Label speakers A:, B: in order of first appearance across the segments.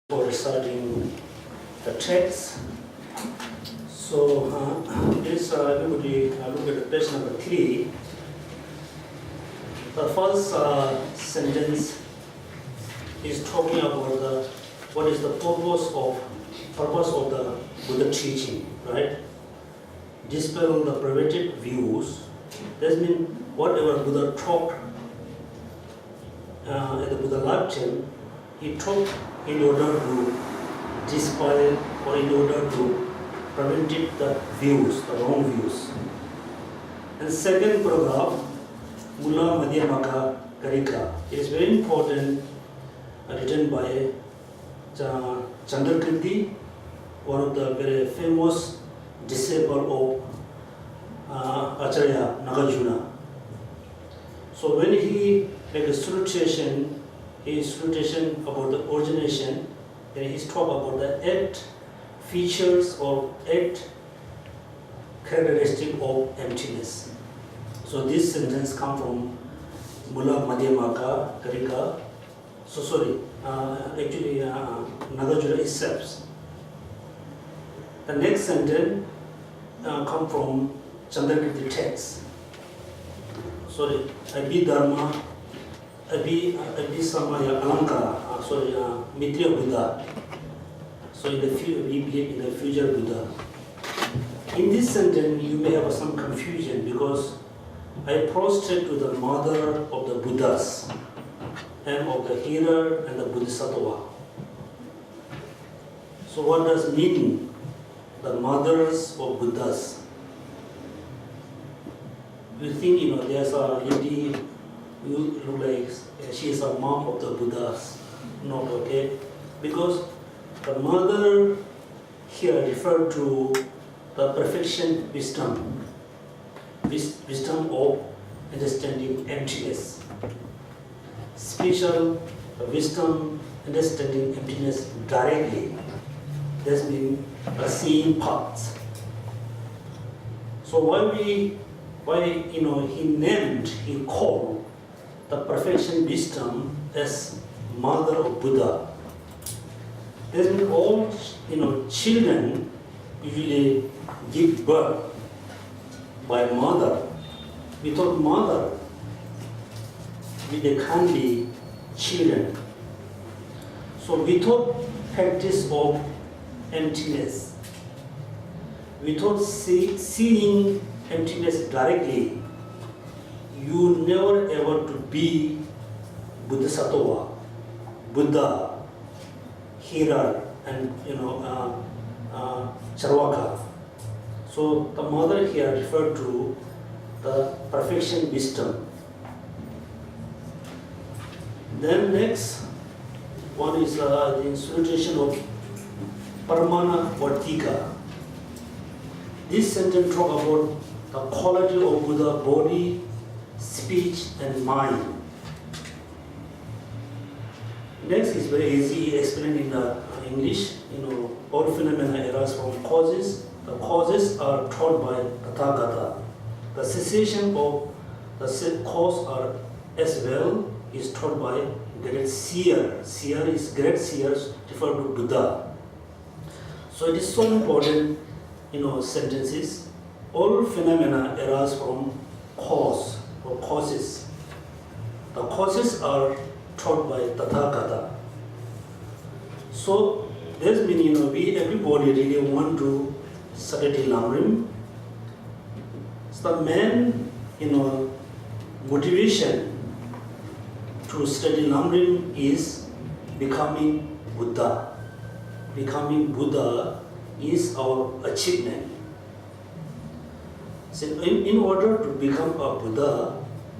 A: For reciting the text. So please everybody look at the page number 3. The first sentence is talking about what is the purpose of the Buddha teaching, right? Dispel the perverted views. That means whatever Buddha taught at the Buddha lifetime, he taught in order to dispel or in order to prevent the views, the wrong views. And second paragraph, Mula Madhyamaka Karika, is very important, written by Chandrakirti, one of the very famous disciple of Acharya Nagarjuna. So when he made a salutation, his salutation about the origination, and he's talk about the 8 features or 8 characteristics of emptiness. So this sentence comes from Mula Madhyamaka Karika. So sorry, actually Nagarjuna itself. The next sentence comes from Chandrakirti text. Sorry, Abhidharma. Abhisamaya Alankara, Mitra Buddha. So we believe in the future Buddha. In this sentence, you may have some confusion because I prostrate to the mother of the Buddhas and of the hearer and the Bodhisattva. So what does mean the mothers of Buddhas? You think there's a lady. You look like she is a mom of the Buddhas. Not okay. Because the mother here referred to the perfection wisdom. Wisdom of understanding emptiness. Spiritual wisdom, understanding emptiness directly. That's mean a seeing path. So he called the perfection wisdom as mother of Buddha. That means all children usually give birth by mother. Without mother, they can't be children. So without practice of emptiness, without seeing emptiness directly, you never ever to be Bodhisattva, Buddha, hearer, and Charvaka. So the mother here referred to the perfection wisdom. Then next one is the salutation of Paramana Vartika. This sentence talks about the quality of Buddha body, speech and mind. Next is very easy explained in the English. All phenomena arise from causes. The causes are taught by Tathagata. The cessation of the cause are as well is taught by great seer. Seer is great seers referred to Buddha. So it is so important, sentences. All phenomena arise from cause or causes. The causes are taught by Tathagata. So this means everybody really want to study LamRim. So the main motivation to study LamRim is becoming Buddha. Becoming Buddha is our achievement. So in order to become a Buddha,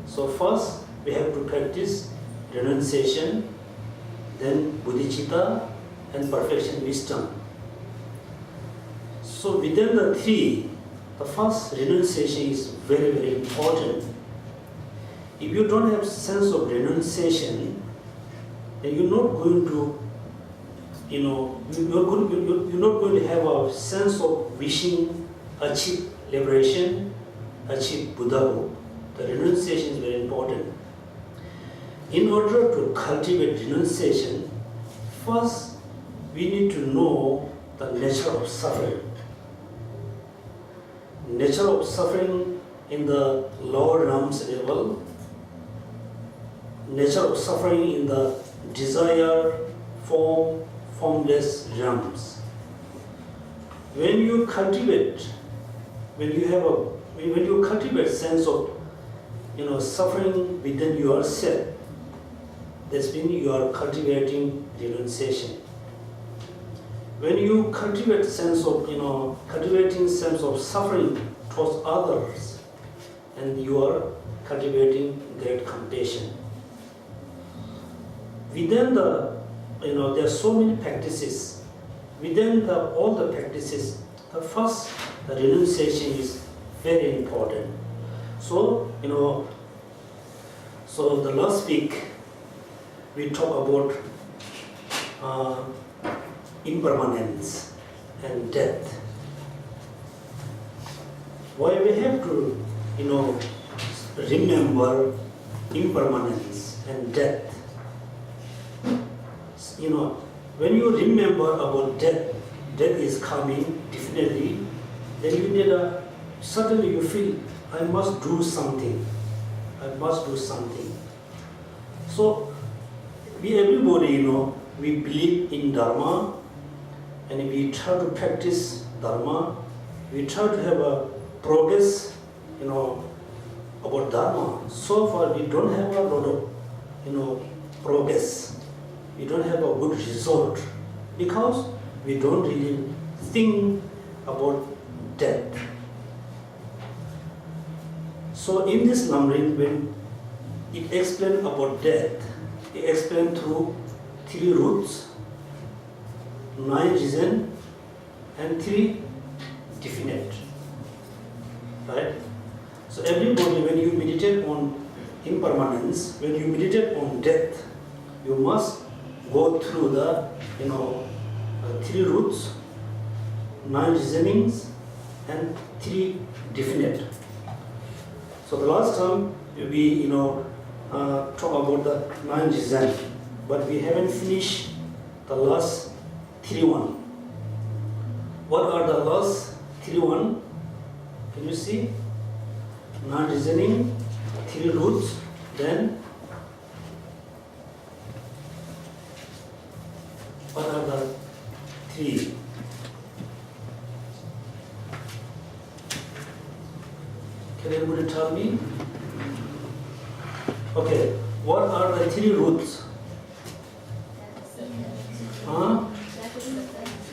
A: so first we have to practice renunciation, then bodhicitta, and perfection wisdom. So within the 3, the first renunciation is very, very important. If you don't have sense of renunciation, then you're not going to, you're not going to have a sense of wishing, achieve liberation, achieve Buddhahood. The renunciation is very important. In order to cultivate renunciation, first we need to know the nature of suffering. Nature of suffering in the lower realms level, nature of suffering in the desire, form, formless realms. When you cultivate, when you cultivate sense of suffering within yourself, that's means you are cultivating renunciation. When you cultivate cultivating sense of suffering towards others, and you are cultivating great compassion. Within there are so many practices. Within all the practices, the first, the renunciation is very important. So the last week we talked about impermanence and death. Why we have to remember impermanence and death? When you remember about death is coming definitely, then you need suddenly you feel, I must do something. So everybody we believe in Dharma, and we try to practice Dharma. We try to have a progress about Dharma. So far we don't have a lot of progress. We don't have a good result because we don't really think about death. So in this LamRim, when it explains about death, it explains through 3 roots, 9 reasons, and 3 definite. Right? So everybody, when you meditate on impermanence, when you meditate on death, you must go through the 3 roots, 9 reasonings, and 3 definite. So the last time we talk about the 9 reasons, but we haven't finished the last 3 one. What are the last 3 one? Can you see? 9 reasoning, 3 roots, then what are the 3? Can anybody tell me? Okay, what are the 3 roots?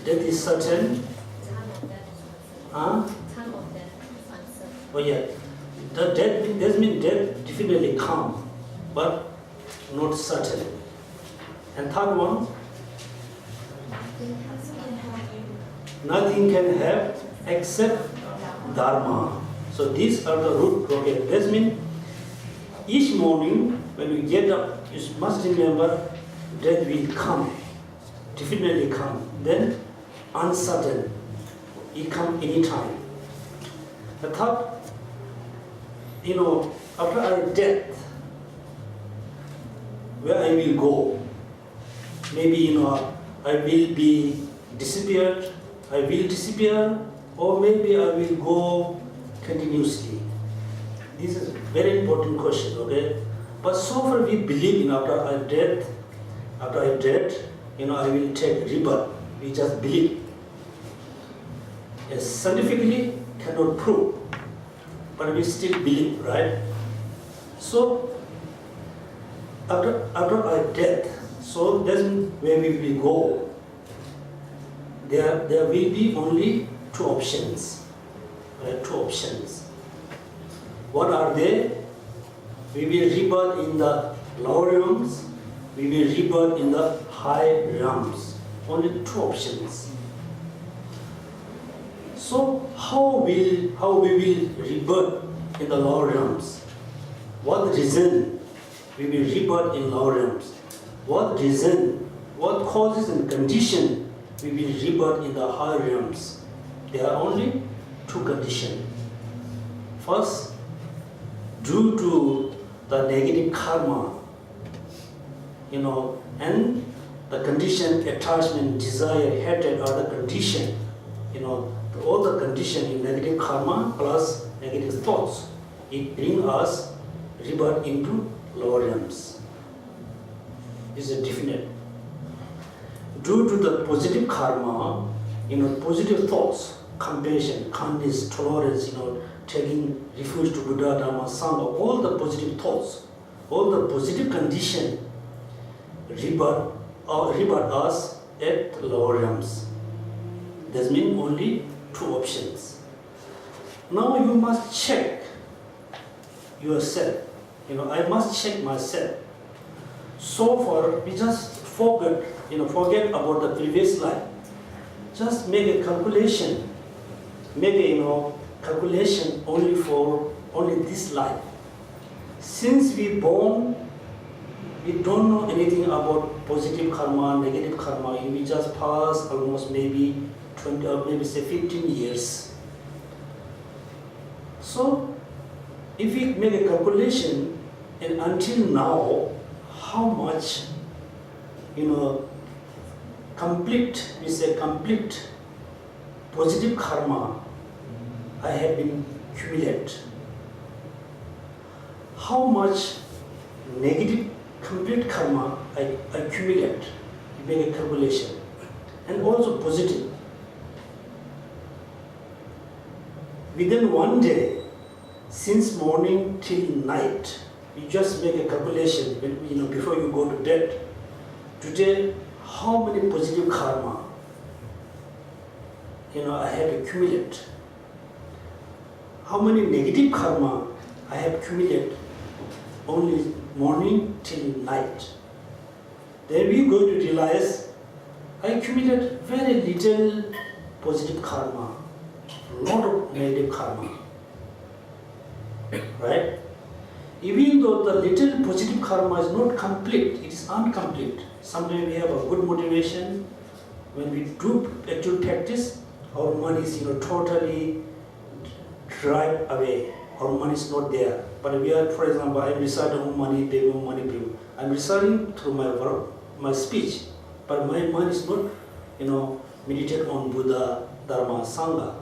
A: Death is certain. Oh yeah, the death does mean death definitely come, but not certain. And third one, nothing can have except Dharma. So these are the root. Okay, that means each morning when you get up, you must remember death will come, definitely come. Then uncertain, it come anytime. The third, after our death, where I will go. Maybe I will be disappeared, I will disappear, or maybe I will go continuously. This is a very important question, okay? But so far we believe in after I death, I will take rebirth. We just believe. Yes, scientifically cannot prove, but we still believe, right? So after our death, so that's where we will go. There will be only 2 options. Right? 2 options. What are they? We will rebirth in the lower realms. We will rebirth in the high realms. Only 2 options. So how we will rebirth in the lower realms? What reason we will rebirth in lower realms? What reason, what causes and condition we will rebirth in the higher realms? There are only 2 conditions. First, due to the negative karma, and the condition, attachment, desire, hatred are the condition. All the condition in negative karma plus negative thoughts. It brings us rebirth into lower realms. This is definite. Due to the positive karma, positive thoughts, compassion, kindness, tolerance, taking refuge to Buddha, Dharma, Sangha, all the positive thoughts, all the positive condition rebirth us at lower realms. That means only two options. Now you must check yourself. I must check myself. So far, we just forget about the previous life. Just make a calculation. Make a calculation only for this life. Since we born, we don't know anything about positive karma, negative karma. We just pass almost maybe 20 or maybe say 15 years. So, if we make a calculation, and until now, how much, complete positive karma I have been accumulated. How much negative complete karma I accumulate, make a calculation, and also positive. Within one day, since morning till night, you just make a calculation before you go to bed. Today, how many positive karma I have accumulated? How many negative karma I have accumulated only morning till night? Then we go to realize I accumulated very little positive karma, a lot of negative karma. Right? Even though the little positive karma is not complete, it is incomplete. Sometimes we have a good motivation. When we do actual practice, our mind is totally drive away. Our mind is not there. But we are, for example, I am reciting Om Mani Padme, Om Mani Padme. I am reciting through my speech, but my mind is not, meditate on Buddha, Dharma, Sangha.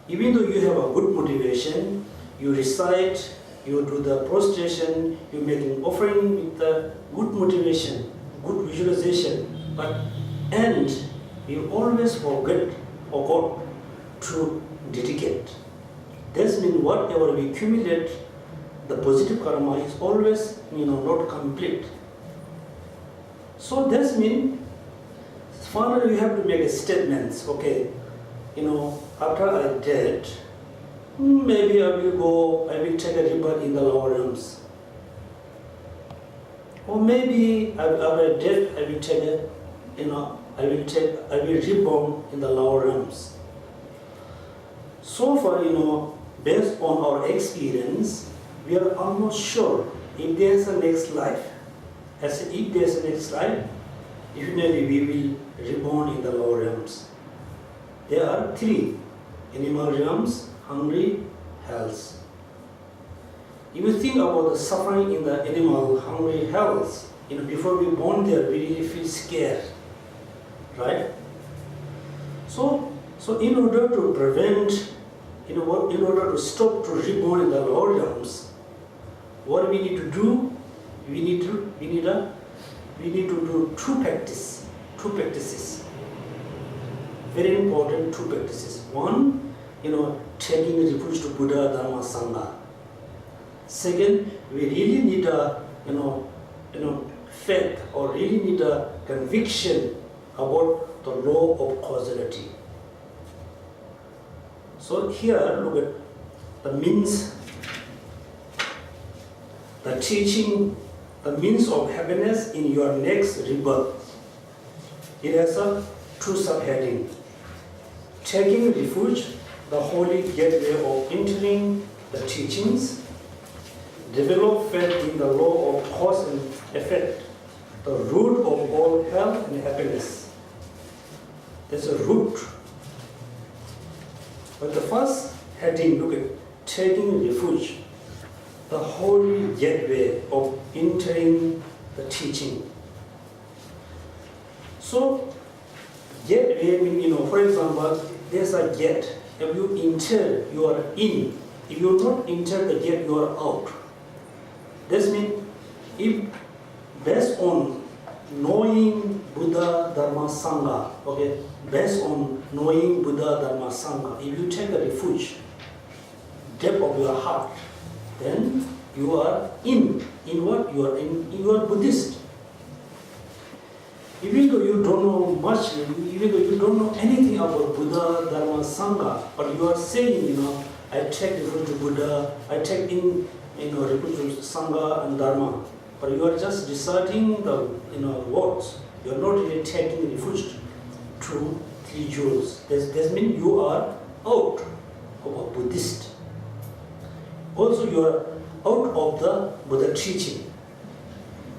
A: Even though you have a good motivation, you recite, you do the prostration, you making offering with the good motivation, good visualization, but you always forgot to dedicate. That means whatever we accumulate, the positive karma is always not complete. So that means finally you have to make a statement. Okay, after I dead, maybe I will take a rebirth in the lower realms. Or maybe after death I will take I will reborn in the lower realms. So far, based on our experience, we are almost sure if there is a next life. If there is a next life, definitely we will reborn in the lower realms. There are three: animal realms, hungry, hells. If you think about the suffering in the animal, hungry, hells, before we born there, we really feel scared, right? So in order to prevent, in order to stop to reborn in the lower realms, what we need to do? We need to do two practices. Very important two practices. One, taking refuge to Buddha, Dharma, Sangha. Second, we really need a faith, or really need a conviction about the law of causality. So here, look at the means, the teaching, the means of happiness in your next rebirth. It has a two subheading: taking refuge, the holy gateway of entering the teachings; develop faith in the law of cause and effect, the root of all health and happiness. There's a root. But the first heading, look at taking refuge, the holy gateway of entering the teaching. So, get, for example, there's a gate. If you enter, you are in. If you don't enter the gate, you are out. This means, if based on knowing Buddha, Dharma, Sangha, okay, based on knowing Buddha, Dharma, Sangha, if you take a refuge, depth of your heart, then you are in. In what? You are in. You are Buddhist. Even though you don't know much, even though you don't know anything about Buddha, Dharma, Sangha, but you are saying, I take refuge to Buddha, I take in, refuge to Sangha and Dharma, but you are just reciting the, words. You are not really taking refuge to three jewels. That means you are out of a Buddhist. Also, you are out of the Buddha teaching.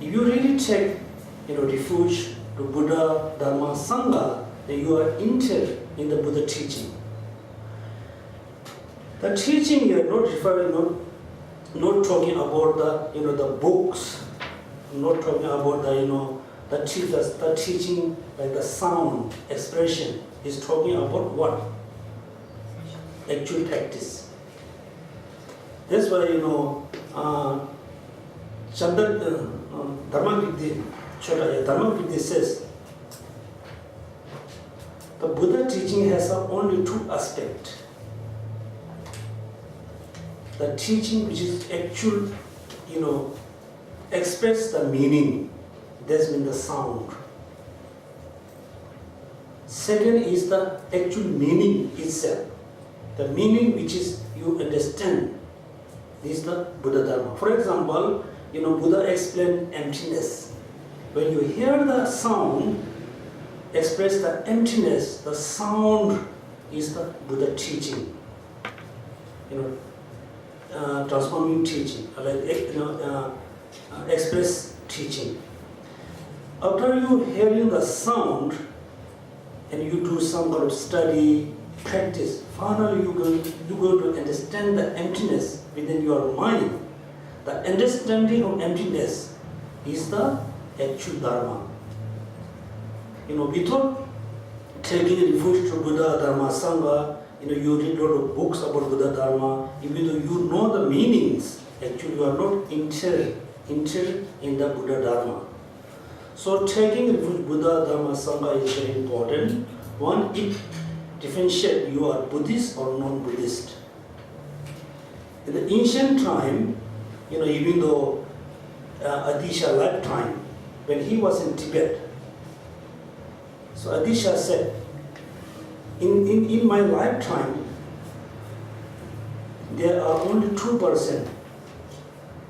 A: If you really take, refuge to Buddha, Dharma, Sangha, then you are entered in the Buddha teaching. The teaching here not referring, not talking about the, the books, not talking about the teachers, the teaching like the sound, expression. Is talking about what? Actual practice. That's why Dharma says the Buddha teaching has only two aspects. The teaching which is actual, express the meaning, that's mean the sound. Second is the actual meaning itself. The meaning which is you understand. This is the Buddha Dharma. For example, Buddha explained emptiness. When you hear the sound, express the emptiness, the sound is the Buddha teaching. Transforming teaching, express teaching. After you hearing the sound, and you do some kind of study, practice, finally you're going to understand the emptiness within your mind. The understanding of emptiness is the actual Dharma. Without taking refuge to Buddha, Dharma, Sangha, you read a lot of books about Buddha Dharma, even though you know the meanings, actually you are not entered in the Buddha Dharma. So taking refuge Buddha, Dharma, Sangha is very important. One, it differentiates you are Buddhist or non-Buddhist. In the ancient time, even though Adisha lifetime, when he was in Tibet, so Adisha said, in my lifetime, there are only 2%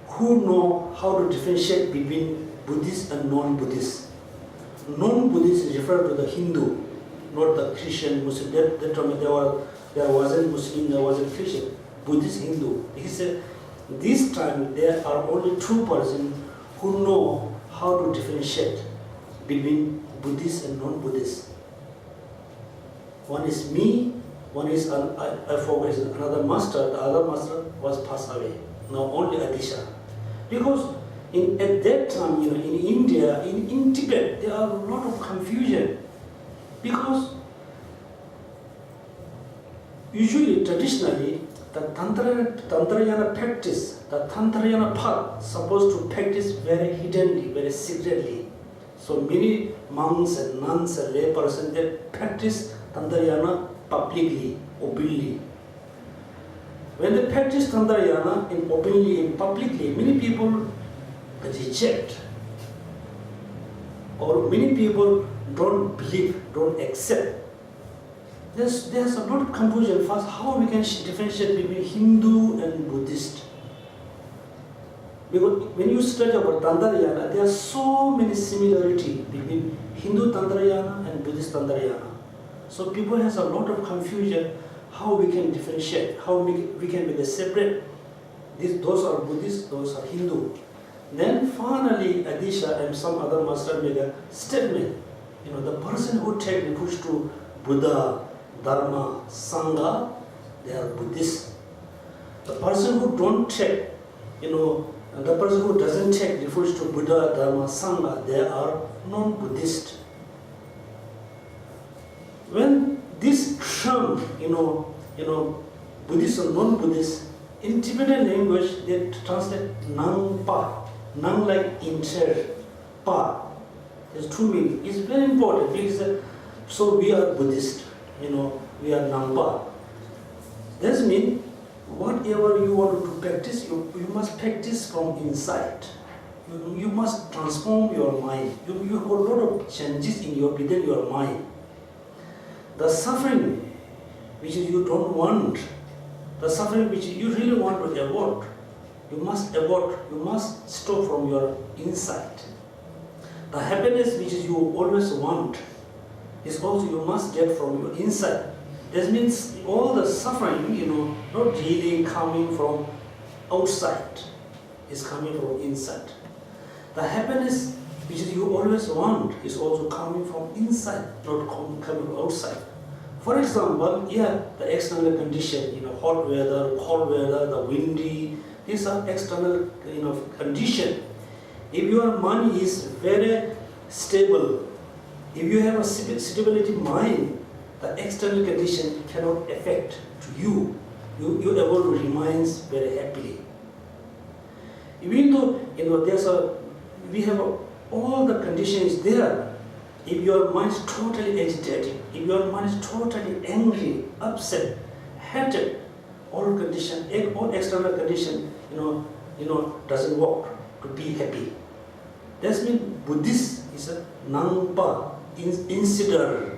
A: who know how to differentiate between Buddhist and non-Buddhist. Non-Buddhist is referred to the Hindu, not the Christian, Muslim. That time there wasn't Muslim, there wasn't Christian. Buddhist, Hindu. He said, this time there are only 2% who know how to differentiate between Buddhist and non-Buddhist. One is me, one is, I forgot, another master. The other master was passed away. Now only Adisha. Because at that time, in India, in Tibet, there are a lot of confusion. Because usually, traditionally, the Tantrayana practice, the Tantrayana path, supposed to practice very hiddenly, very secretly. So many monks and nuns and lay persons, they practice Tantrayana publicly, openly. When they practice Tantrayana openly and publicly, many people reject, or many people don't believe, don't accept. There's a lot of confusion. First, how we can differentiate between Hindu and Buddhist? Because when you study about Tantrayana, there are so many similarities between Hindu Tantrayana and Buddhist Tantrayana. So people has a lot of confusion how we can differentiate, how we can make a separate. Those are Buddhist, those are Hindu. Then finally, Adisha and some other master made a statement. The person who take refuge to Buddha, Dharma, Sangha, they are Buddhist. The person who don't take, the person who doesn't take refuge to Buddha, Dharma, Sangha, they are non-Buddhist. this term, Buddhist or non-Buddhist, in Tibetan language they translate Nang Pa, Nang like inter, Pa. There's two meanings. It's very important because so we are Buddhist, we are Nang Pa. That means whatever you want to practice, you must practice from inside. You must transform your mind. You have a lot of changes within your mind. The suffering which you don't want, the suffering which you really want to avoid, you must avoid, you must stop from your inside. The happiness which you always want is also you must get from your inside. That means all the suffering, not really coming from outside, is coming from inside. The happiness which you always want is also coming from inside, not coming from outside. For example, the external condition, hot weather, cold weather, the windy, these are external condition. If your mind is very stable, if you have a stability mind, the external condition cannot affect to you. You are able to remain very happily. Even though we have all the conditions there, if your mind is totally agitated, if your mind is totally angry, upset, hated, all external condition, doesn't work to be happy. That means Buddhist is a Nangpa, insider,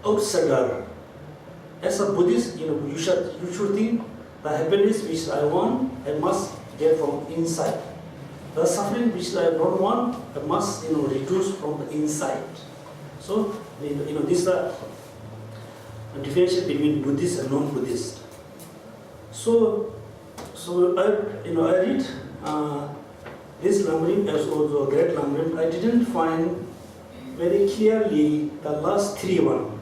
A: outsider. As a Buddhist, you should think the happiness which I want, I must get from inside. The suffering which I don't want, I must reduce from the inside. So this is the differentiation between Buddhist and non-Buddhist. So I read this LamRim as also a great LamRim. I didn't find very clearly the last three one.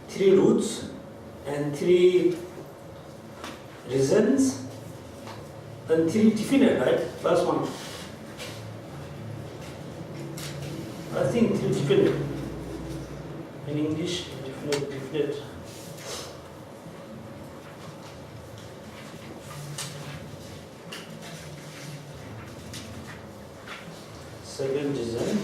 A: 3 roots and 3 reasons and 3 definite, right? Last one. I think 3 definite. In English, definite. Second reason.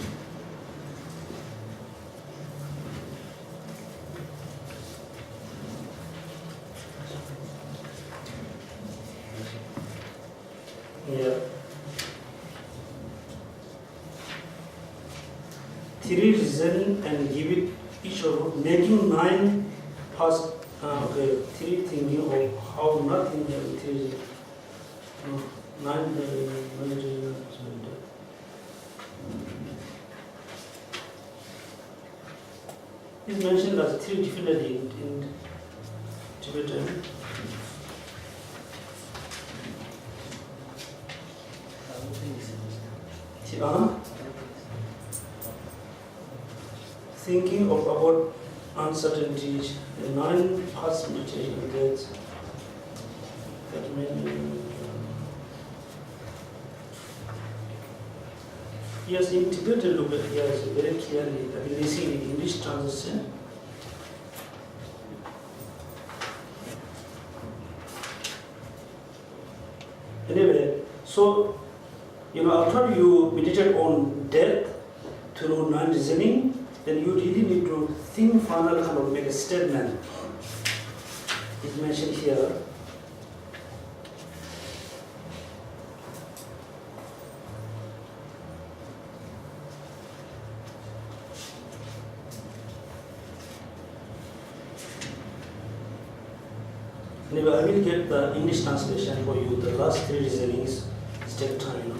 A: Yeah. 3 reason and give it each of making 9 past 3 thinking of how nothing 3 9 is mentioned as 3 definitely in Tibetan. Thinking about uncertainties, the 9 past material that means yes, in Tibetan look at yes very clearly. I mean, they see in English translation. Anyway, so after you meditate on death through non-reasoning, then you really need to think final kind of make a statement. It's mentioned here. Anyway, I will get the English translation for you. The last 3 reasonings take time.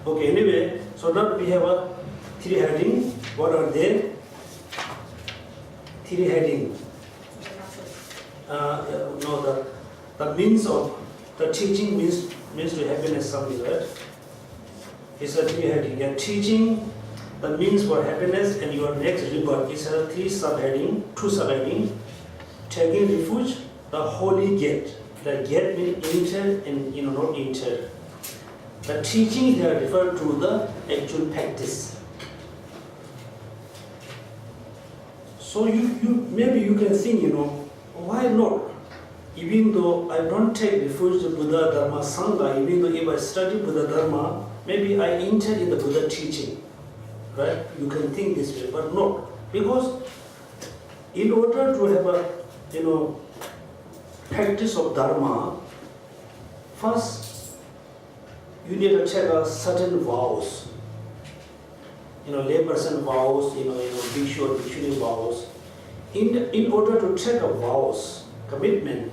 A: Okay, anyway, so now we have a 3 heading. What are they? 3 heading. No, the means of the teaching means to happiness something, right? It's a 3 heading. You're teaching the means for happiness, and your next rebirth is a 3 subheading, 2 subheading. Taking refuge, the holy gate. The gate means enter and not enter. The teaching here refer to the actual practice. So maybe you can think, why not? Even though I don't take refuge to Buddha, Dharma, Sangha, even though if I study Buddha Dharma, maybe I enter in the Buddha teaching, right? You can think this way, but not. Because in order to have a, practice of Dharma, first you need to take a certain vows. Layperson vows, bhikshu or bhikshuni vows. In order to take a vows, commitment,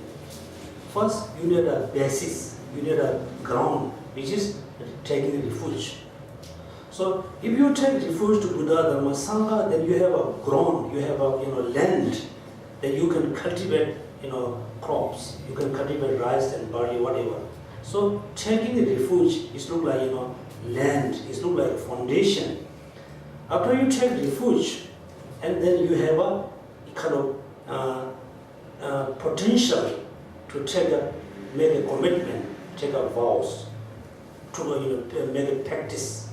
A: first you need a basis, you need a ground, which is taking refuge. So if you take refuge to Buddha, Dharma, Sangha, then you have a ground, you have a land that you can cultivate crops, you can cultivate rice and barley, whatever. So taking the refuge is look like land, is look like foundation. After you take refuge, and then you have a kind of potential to make a commitment, take a vows, to make a practice.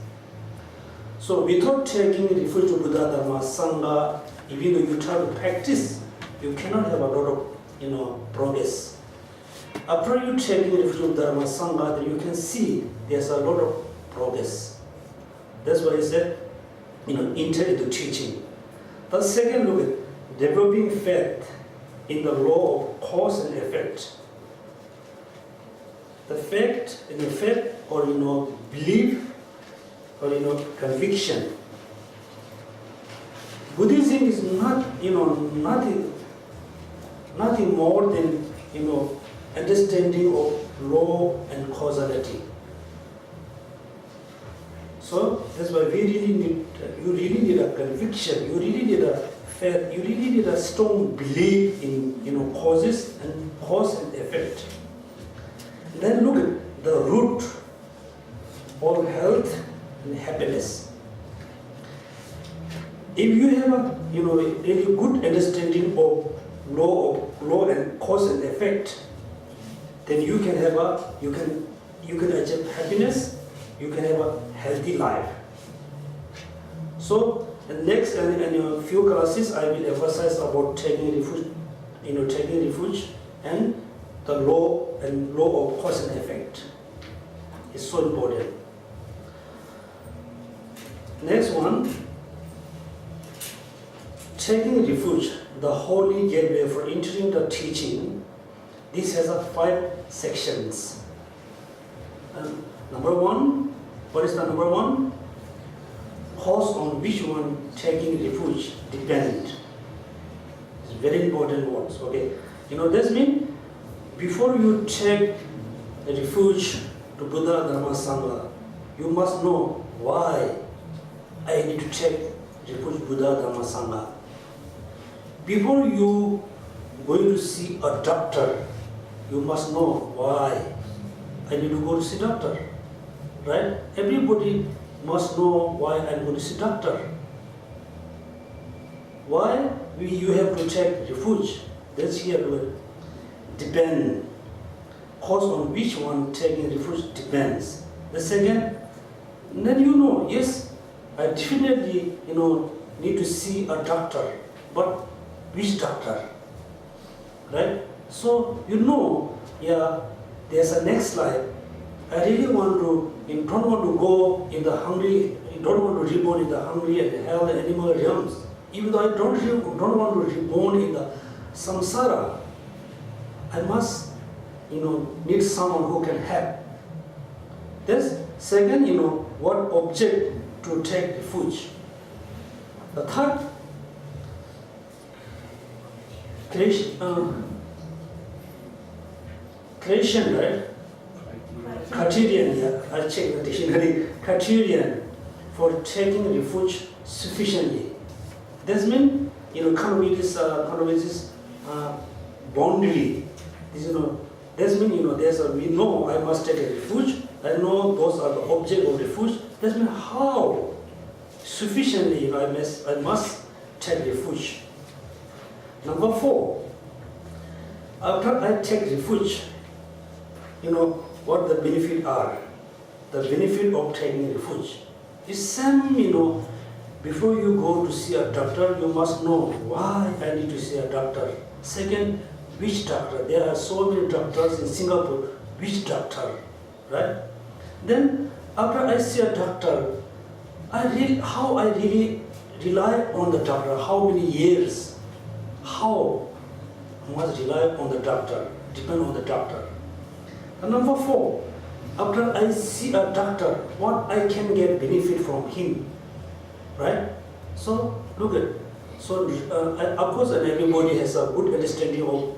A: So without taking refuge to Buddha, Dharma, Sangha, even though you try to practice, you cannot have a lot of progress. After you take refuge to Dharma, Sangha, then you can see there's a lot of progress. That's why I said, enter into teaching. The second, look at developing faith in the law of cause and effect. The fact, faith or belief or conviction. Buddhism is not nothing more than understanding of law and causality. So that's why you really need a conviction, you really need a faith, you really need a strong belief in causes and cause and effect. Then look at the root of health and happiness. If you have a really good understanding of law and cause and effect, then you can achieve happiness. You can have a healthy life. So the next and a few classes I will emphasize about taking refuge, and the law of cause and effect. It's so important. Next one, taking refuge, the holy gateway for entering the teaching. This has 5 sections. Number 1, what is the number 1? Cause on which one taking refuge depend. It's very important words. Okay, this means before you take refuge to Buddha, Dharma, Sangha, you must know why I need to take refuge Buddha, Dharma, Sangha. Before you going to see a doctor, you must know why I need to go to see doctor. Right? Everybody must know why I'm going to see doctor. Why you have to take refuge? That's here to depend. Cause on which one taking refuge depends. The second, then yes, I definitely need to see a doctor, but which doctor? Right? So there's a next life. I really don't want to go in the hungry, don't want to reborn in the hungry and hell and animal realms. Even though I don't want to reborn in the samsara, I must, need someone who can help. Then second, what object to take refuge. The third, creation, right? Criterion, I check the dictionary. Criterion for taking refuge sufficiently. This means come with this boundary. This means we know I must take a refuge. I know those are the object of refuge. That means how sufficiently I must take refuge. Number 4. After I take refuge, what the benefit are. The benefit of taking refuge is some, before you go to see a doctor, you must know why I need to see a doctor. Second, which doctor? There are so many doctors in Singapore. Which doctor, right? Then after I see a doctor, how I really rely on the doctor, how many years, how much rely on the doctor, depend on the doctor. And number 4, after I see a doctor, what I can get benefit from him, right? So look at, so of course everybody has a good understanding of,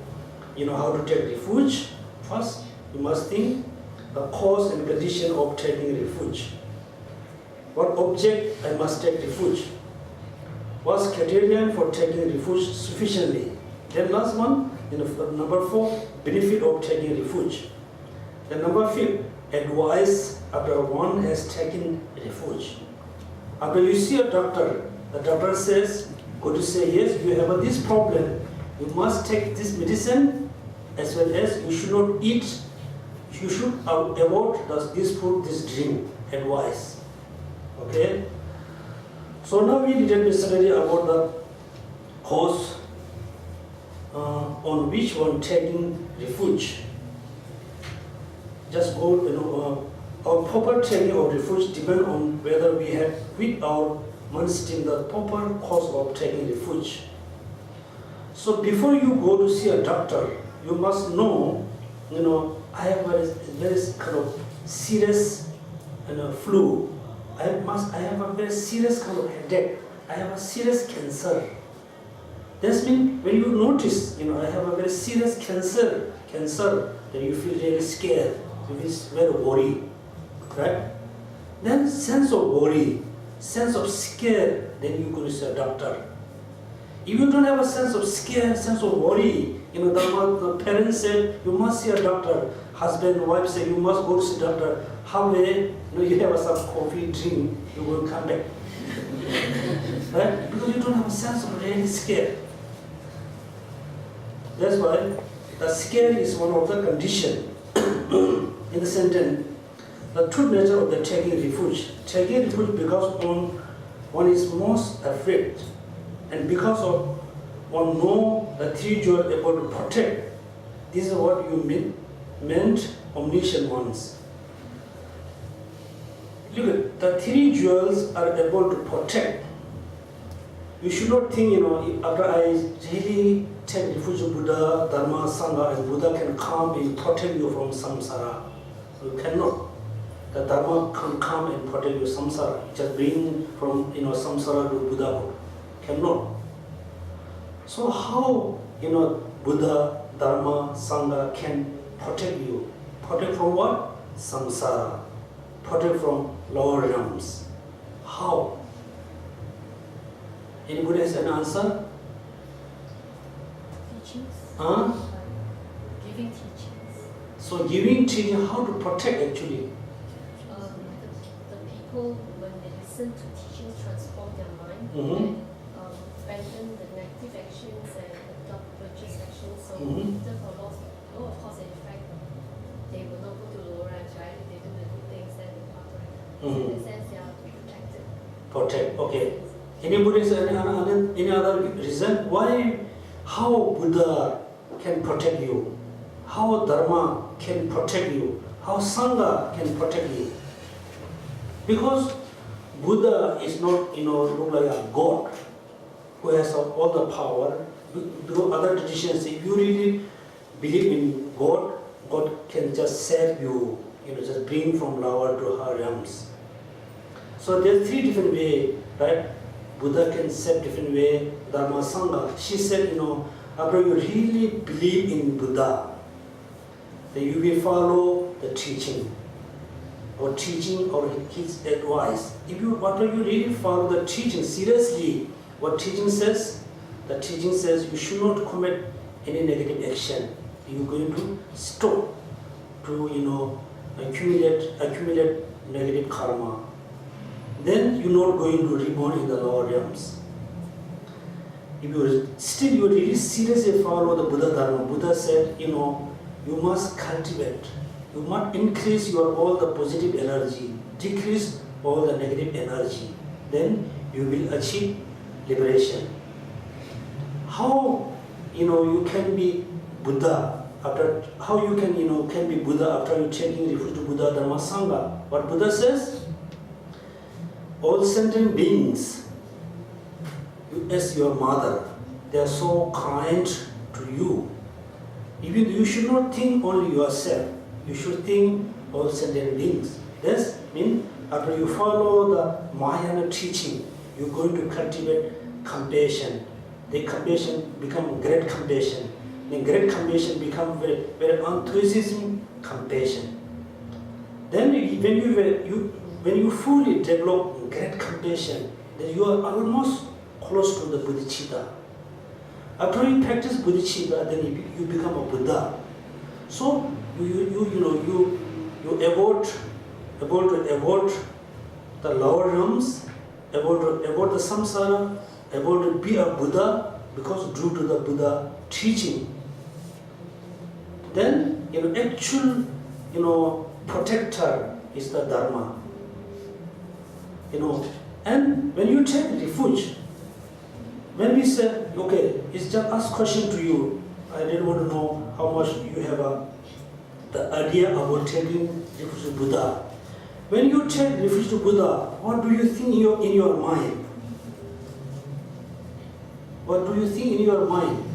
A: how to take refuge. First, you must think the cause and condition of taking refuge. What object I must take refuge? What's criterion for taking refuge sufficiently? Then last one, number 4, benefit of taking refuge. Then number 5, advice after one has taken refuge. After you see a doctor, the doctor says, go to say, yes, you have this problem. You must take this medicine, as well as you should not eat, you should avoid this food, this drink, advice. Okay? So now we little bit study about the cause on which one taking refuge. Just go, our proper taking of refuge depend on whether we have without masteering the proper cause of taking refuge. So before you go to see a doctor, you must know, I have a very kind of serious flu. I have a very serious kind of headache. I have a serious cancer. That means when you notice, I have a very serious cancer, then you feel really scared. You feel very worried, right? Then sense of worry, sense of scare, then you go to see a doctor. If you don't have a sense of scare, sense of worry, the parents said you must see a doctor. Husband, wife say you must go to see a doctor. Halfway, you have some coffee, drink, you will come back. Right? Because you don't have a sense of really scare. That's why the scare is one of the conditions. In the sentence, the true nature of the taking refuge. Taking refuge because one is most afraid, and because of one know the 3 jewels able to protect. This is what you meant omniscient ones. Look at the 3 jewels are able to protect. You should not think, after I really take refuge of Buddha, Dharma, Sangha, and Buddha can come and protect you from samsara. You cannot. The Dharma can come and protect you samsara. Just bring from samsara to Buddhahood. Cannot. So how Buddha, Dharma, Sangha can protect you? Protect from what? Samsara. Protect from lower realms. How? Anybody has an answer?
B: Teachings.
A: Huh?
B: Giving teachings.
A: So giving teaching, how to protect actually?
B: The people, when they listen to teachings, transform their mind
A: Mm-hmm.
B: and abandon the negative actions and adopt virtuous actions. So
A: Mm-hmm.
B: therefore, of course, in fact, they will not go to lower ranks, right? If they do the good things, then they pass, right? So in a sense, they are protected.
A: Protect, okay. Anybody has any other reason? Why, how Buddha can protect you? How Dharma can protect you? How Sangha can protect you? Because Buddha is not, look like a God who has all the power. Because other traditions, if you really believe in God, God can just save you, just bring from lower to higher realms. So there are 3 different ways, right? Buddha can save different way, Dharma, Sangha. She said, after you really believe in Buddha, then you will follow the teaching or his advice. After you really follow the teaching seriously, what teaching says? The teaching says you should not commit any negative action. You're going to stop to accumulate negative karma. Then you're not going to reborn in the lower realms. If you really seriously follow the Buddha Dharma, Buddha said, you must cultivate, you must increase all the positive energy, decrease all the negative energy. Then you will achieve liberation. How you can be Buddha after can be Buddha after you taking refuge to Buddha, Dharma, Sangha? What Buddha says? All sentient beings, as your mother, they are so kind to you. Even you should not think only yourself. You should think all sentient beings. This means after you follow the Mahayana teaching, you're going to cultivate compassion. The compassion become great compassion. Then great compassion become very, very enthusiasm compassion. Then when you fully develop great compassion, then you are almost close to the bodhicitta. After you practice bodhicitta, then you become a Buddha. So you able to avoid the lower realms, able to avoid the samsara, able to be a Buddha because due to the Buddha teaching. Then actual protector is the Dharma. And when you take refuge, when we say, okay, it's just ask question to you. I didn't want to know how much you have the idea about taking refuge to Buddha. When you take refuge to Buddha, what do you think in your mind? What do you think in your mind?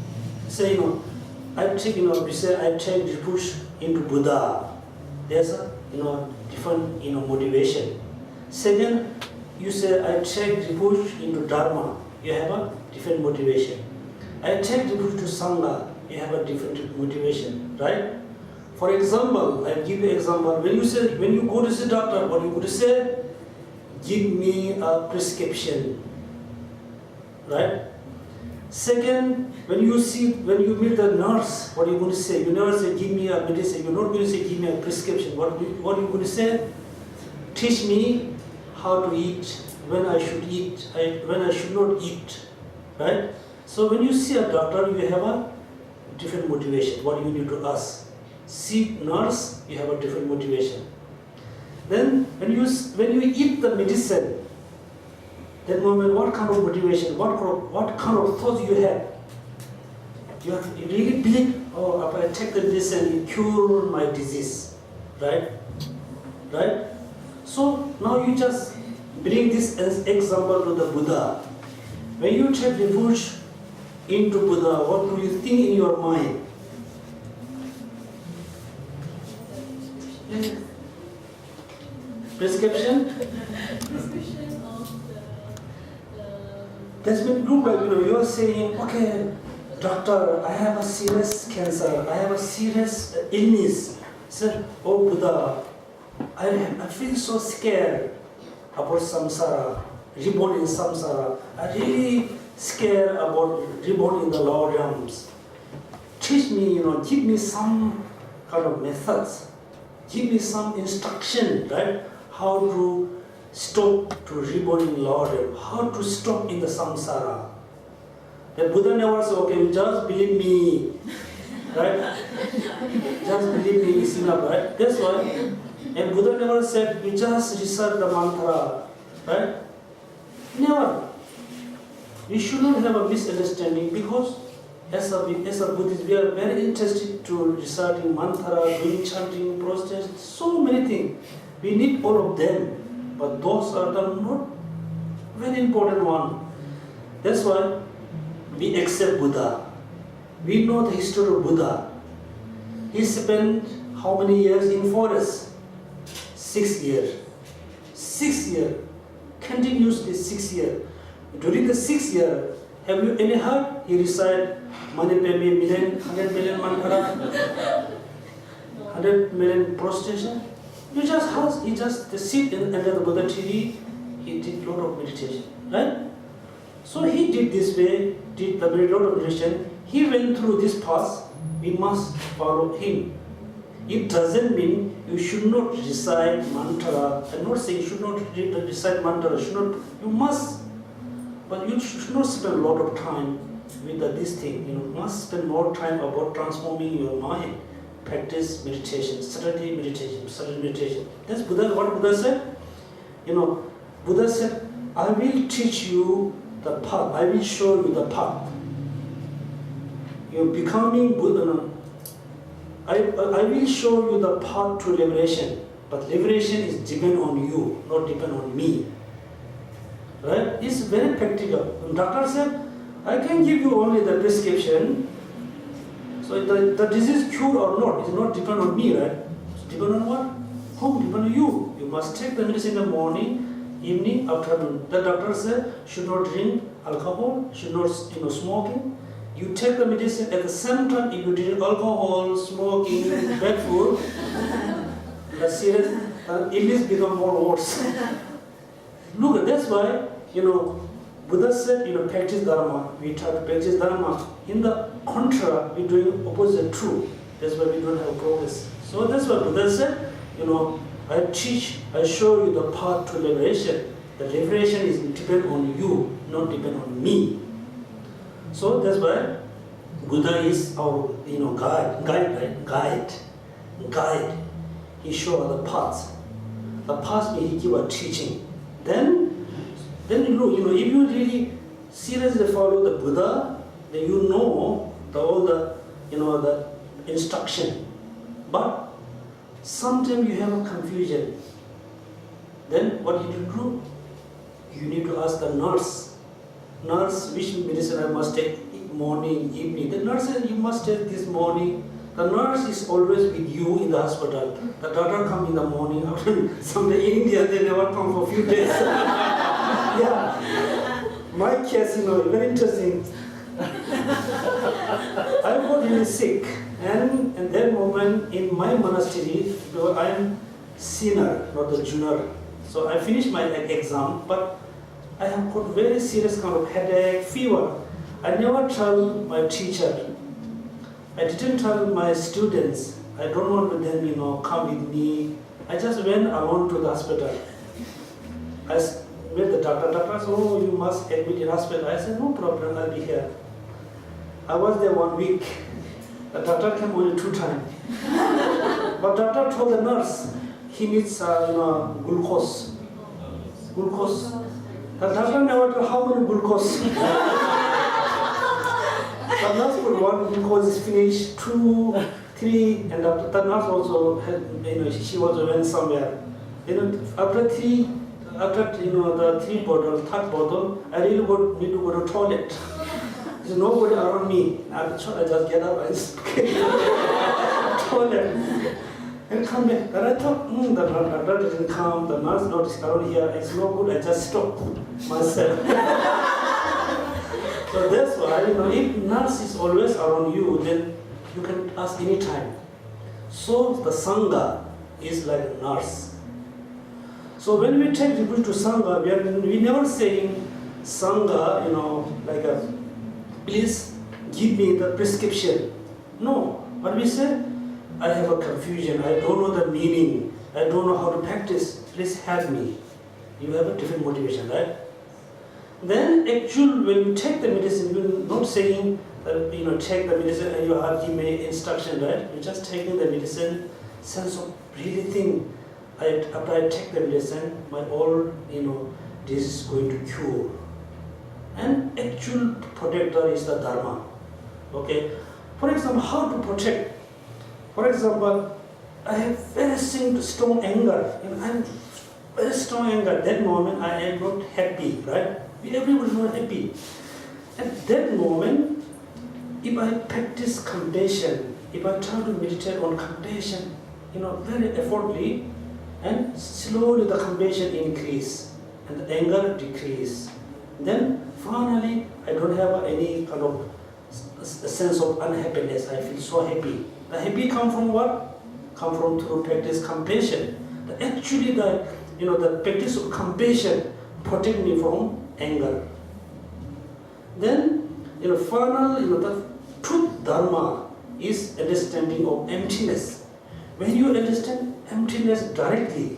A: Say, I take refuge into Buddha. There's a different motivation. Second, you say I take refuge into Dharma. You have a different motivation. I take refuge to Sangha. You have a different motivation, right? For example, I give you an example. When you go to see doctor, what you go to say? Give me a prescription, right? Second, when you meet the nurse, what are you going to say? You never say, give me a medicine. You're not going to say, give me a prescription. What are you going to say? Teach me how to eat, when I should eat, when I should not eat, right? So when you see a doctor, you have a different motivation. What you need to ask? See nurse, you have a different motivation. Then when you eat the medicine, that moment, what kind of motivation, what kind of thoughts you have? You really believe, oh, if I take the medicine, it cure my disease, right? Right? So now you just bring this as example to the Buddha. When you take refuge into Buddha, what do you think in your mind? Prescription?
B: Prescription of
A: That's when look like you are saying, okay, doctor, I have a serious cancer, I have a serious illness. Sir, oh Buddha, I feel so scared about samsara, reborn in samsara. I really scared about reborn in the lower realms. Teach me, give me some kind of methods. Give me some instruction, right? How to stop to reborn in lower realm, how to stop in the samsara. The Buddha never said, okay, just believe me, right? Just believe me is enough, right? That's why. And Buddha never said, you just recite the mantra, right? Never. We should not have a misunderstanding because as a Buddhist, we are very interested to reciting mantra, doing chanting, process, so many things. We need all of them, but those are the not very important one. That's why we accept Buddha. We know the history of Buddha. He spent how many years in forest? 6 years. 6 years. Continuously 6 years. During the 6 years, have you any heard he recite money pay me million, 100 million mantra, 100 million prostration? He just sit under the Buddha tree, he did a lot of meditation, right? So he did this way, did a very lot of meditation. He went through this path, we must follow him. It doesn't mean you should not recite mantra. I'm not saying you should not recite mantra, you must, but you should not spend a lot of time with this thing. You must spend more time about transforming your mind. Practice meditation, Saturday meditation. That's what Buddha said. Buddha said, I will teach you the path. I will show you the path. You're becoming Buddha. I will show you the path to liberation. But liberation is depend on you, not depend on me. Right? It's very practical. The doctor said, I can give you only the prescription. So the disease cure or not, it not depend on me, right? It's depend on what? Whom? Depend on you. You must take the medicine in the morning, evening, afternoon. The doctor said, should not drink alcohol, should not smoking. You take the medicine at the same time. If you drink alcohol, smoking, bad food, the serious illness become more worse. Look, that's why Buddha said, practice dharma. We try to practice dharma. In the contra, we're doing opposite true. That's why we don't have progress. So that's why Buddha said, I teach, I show you the path to liberation. The liberation is depend on you, not depend on me. So that's why Buddha is our guide. He shows the paths. The paths he give a teaching. Then if you really seriously follow the Buddha, then you know all the instruction. But sometimes you have a confusion. Then what you do? You need to ask the nurse. Nurse, which medicine I must take morning, evening. The nurse says you must take this morning. The nurse is always with you in the hospital. The doctor come in the morning. After someday in India they never come for a few days. Yeah. My case, very interesting. I got really sick, and in that moment in my monastery, I am senior, not the junior. So I finished my exam, but I have got very serious kind of headache, fever. I never tell my teacher. I didn't tell my students. I don't want them, come with me. I just went alone to the hospital. I met the doctor. Doctor said, oh, you must admit in hospital. I said, no problem, I'll be here. I was there 1 week. The doctor came only 2 times. But doctor told the nurse, he needs glucose. Glucose. The doctor never told how many glucose. The nurse put 1 glucose is finished, 2, 3, and after the nurse also had, she also went somewhere. After the 3 bottle, 3rd bottle, I really need to go to toilet. There's nobody around me. I just get up and toilet and come back. And I thought, the doctor didn't come, the nurse not around here. It's no good. I just stopped myself. So that's why, if nurse is always around you, then you can ask any time. So the Sangha is like a nurse. So when we take people to Sangha, we never saying Sangha, please give me the prescription. No, but we say, I have a confusion, I don't know the meaning, I don't know how to practice, please help me. You have a different motivation, right? Then actually when you take the medicine, you're not saying that take the medicine and you have give me instruction, right? You're just taking the medicine, sense of really think, after I take the medicine, my all this is going to cure. And actual protector is the Dharma. Okay? For example, how to protect? For example, I have very strong anger. I'm very strong anger. That moment I am not happy, right? Everyone is not happy. At that moment, if I practice compassion, if I try to meditate on compassion, very effortfully, and slowly the compassion increase and the anger decrease. Then finally, I don't have any kind of a sense of unhappiness. I feel so happy. The happy come from what? Come from through practice compassion. Actually, the practice of compassion protect me from anger. Then, final, the truth dharma is understanding of emptiness. When you understand emptiness directly,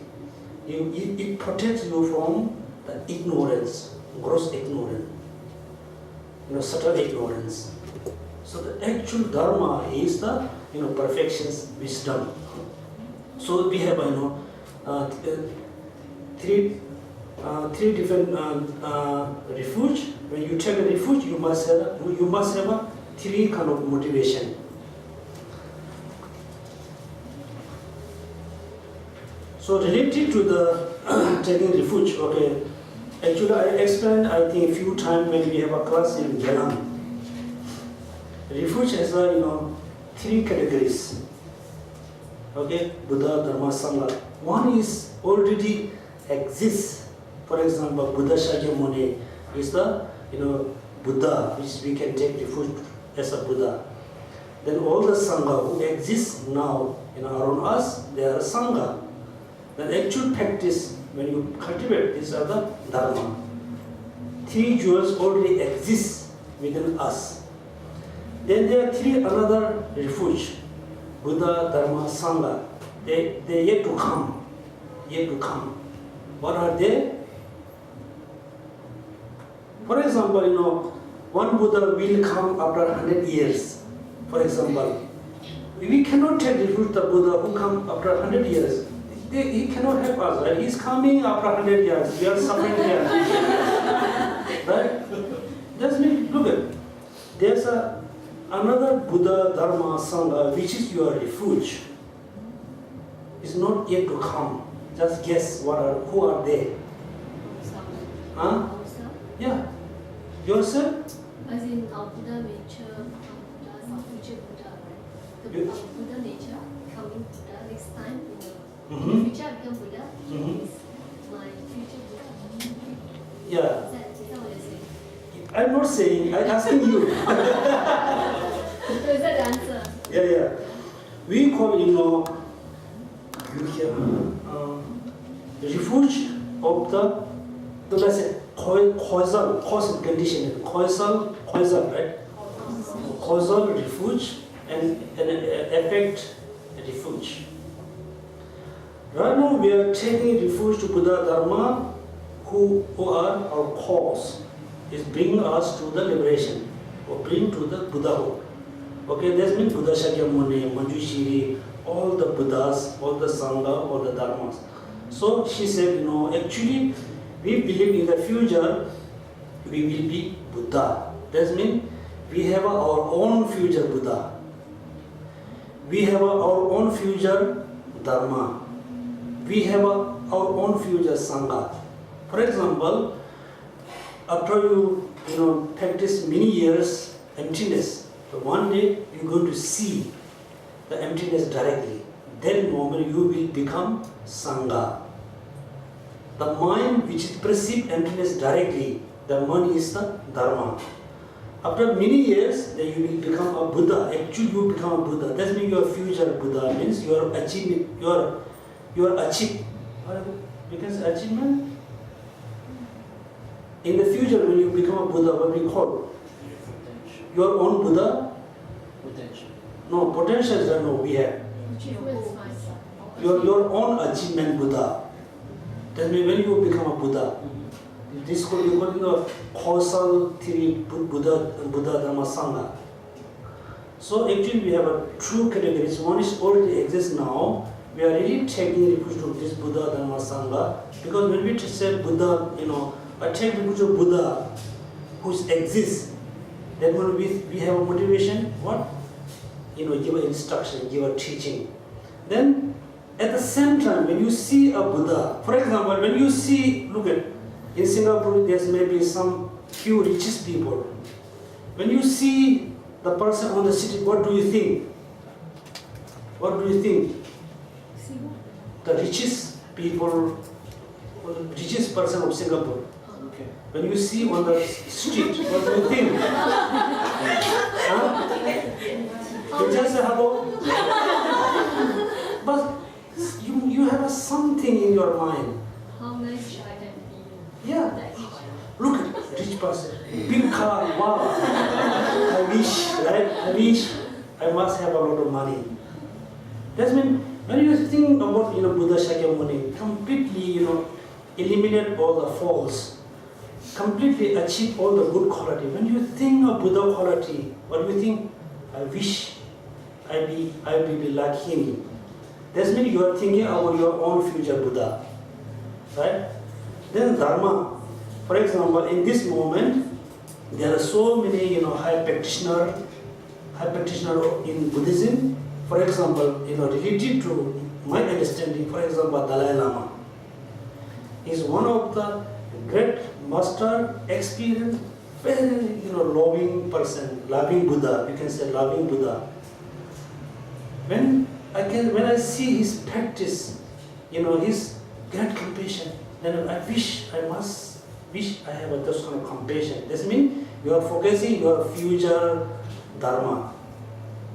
A: it protects you from the ignorance, gross ignorance, subtle ignorance. So the actual dharma is the perfection's wisdom. So we have 3 three different refuge. When you take a refuge, you must have a three kind of motivation. So related to the taking refuge, okay. Actually, I explained I think a few times when we have a class in Vietnam. Refuge has a three categories. Okay, Buddha, Dharma, Sangha. One is already exists. For example, Buddha Shakyamuni is the Buddha, which we can take refuge as a Buddha. Then all the Sangha who exist now around us, they are Sangha. The actual practice, when you cultivate, these are the Dharma. Three jewels already exist within us. Then there are three another refuge, Buddha, Dharma, Sangha. They yet to come. Yet to come. What are they? For example, one Buddha will come after 100 years. For example, we cannot take refuge the Buddha who come after 100 years. He cannot help us, right? He's coming after 100 years. We are suffering here. Right? Just look at. There's another Buddha, Dharma, Sangha, which is your refuge. It's not yet to come. Just guess who are they? Huh? Yeah. Yourself?
B: As in our Buddha nature, our future Buddha, right? The Buddha nature, coming Buddha next time in the future I become Buddha, is my future Buddha.
A: Yeah.
B: Is that what you're saying?
A: I'm not saying, I'm asking you.
B: So is that the answer?
A: Yeah. We call, refuge of the let's say, causal condition, causal, right? Causal refuge and effect refuge. Right now we are taking refuge to Buddha Dharma, who are our cause, is bringing us to the liberation, or bring to the Buddhahood. Okay, that means Buddha Shakyamuni, Manjushri, all the Buddhas, all the Sangha, all the Dharmas. So she said, actually we believe in the future we will be Buddha. That means we have our own future Buddha. We have our own future Dharma. We have our own future Sangha. For example, after you practice many years emptiness, but one day you're going to see the emptiness directly. That moment you will become Sangha. The mind which perceives emptiness directly, the mind is the Dharma. After many years, then you will become a Buddha. Actually, you become a Buddha. That means your future Buddha means you are achieving. You are achieved. Because achievement. In the future, when you become a Buddha, what we call your own Buddha.
C: Potential.
A: No, potential is no. We have your own achievement Buddha. That means when you become a Buddha, this called causal theory Buddha Dharma Sangha. So actually we have two categories. One is already exists now. We are really taking refuge to this Buddha Dharma Sangha, because when we say Buddha, I take refuge of Buddha who exists. Then when we have a motivation, what? Give an instruction, give a teaching. Then at the same time, when you see a Buddha, for example, when you see, look at, in Singapore, there's maybe some few richest people. When you see the person on the street, what do you think? What do you think? The richest people, or the richest person of Singapore.
C: Okay.
A: When you see on the street, what do you think? Huh? You just say hello. But you have something in your mind.
B: How nice should I have been?
A: Yeah. Look at rich person, big car, wow. I wish, right? I wish I must have a lot of money. That means when you think about Buddha Shakyamuni, completely eliminate all the faults, completely achieve all the good quality. When you think of Buddha quality, what do you think? I wish I be like him. That means you are thinking about your own future Buddha, right? Then Dharma, for example, in this moment, there are so many, high practitioner in Buddhism. For example, related to my understanding, for example, Dalai Lama is one of the great master, experienced, very, loving person, loving Buddha. You can say loving Buddha. When I see his practice, his great compassion, then I must wish I have those kind of compassion. This means you are focusing your future dharma.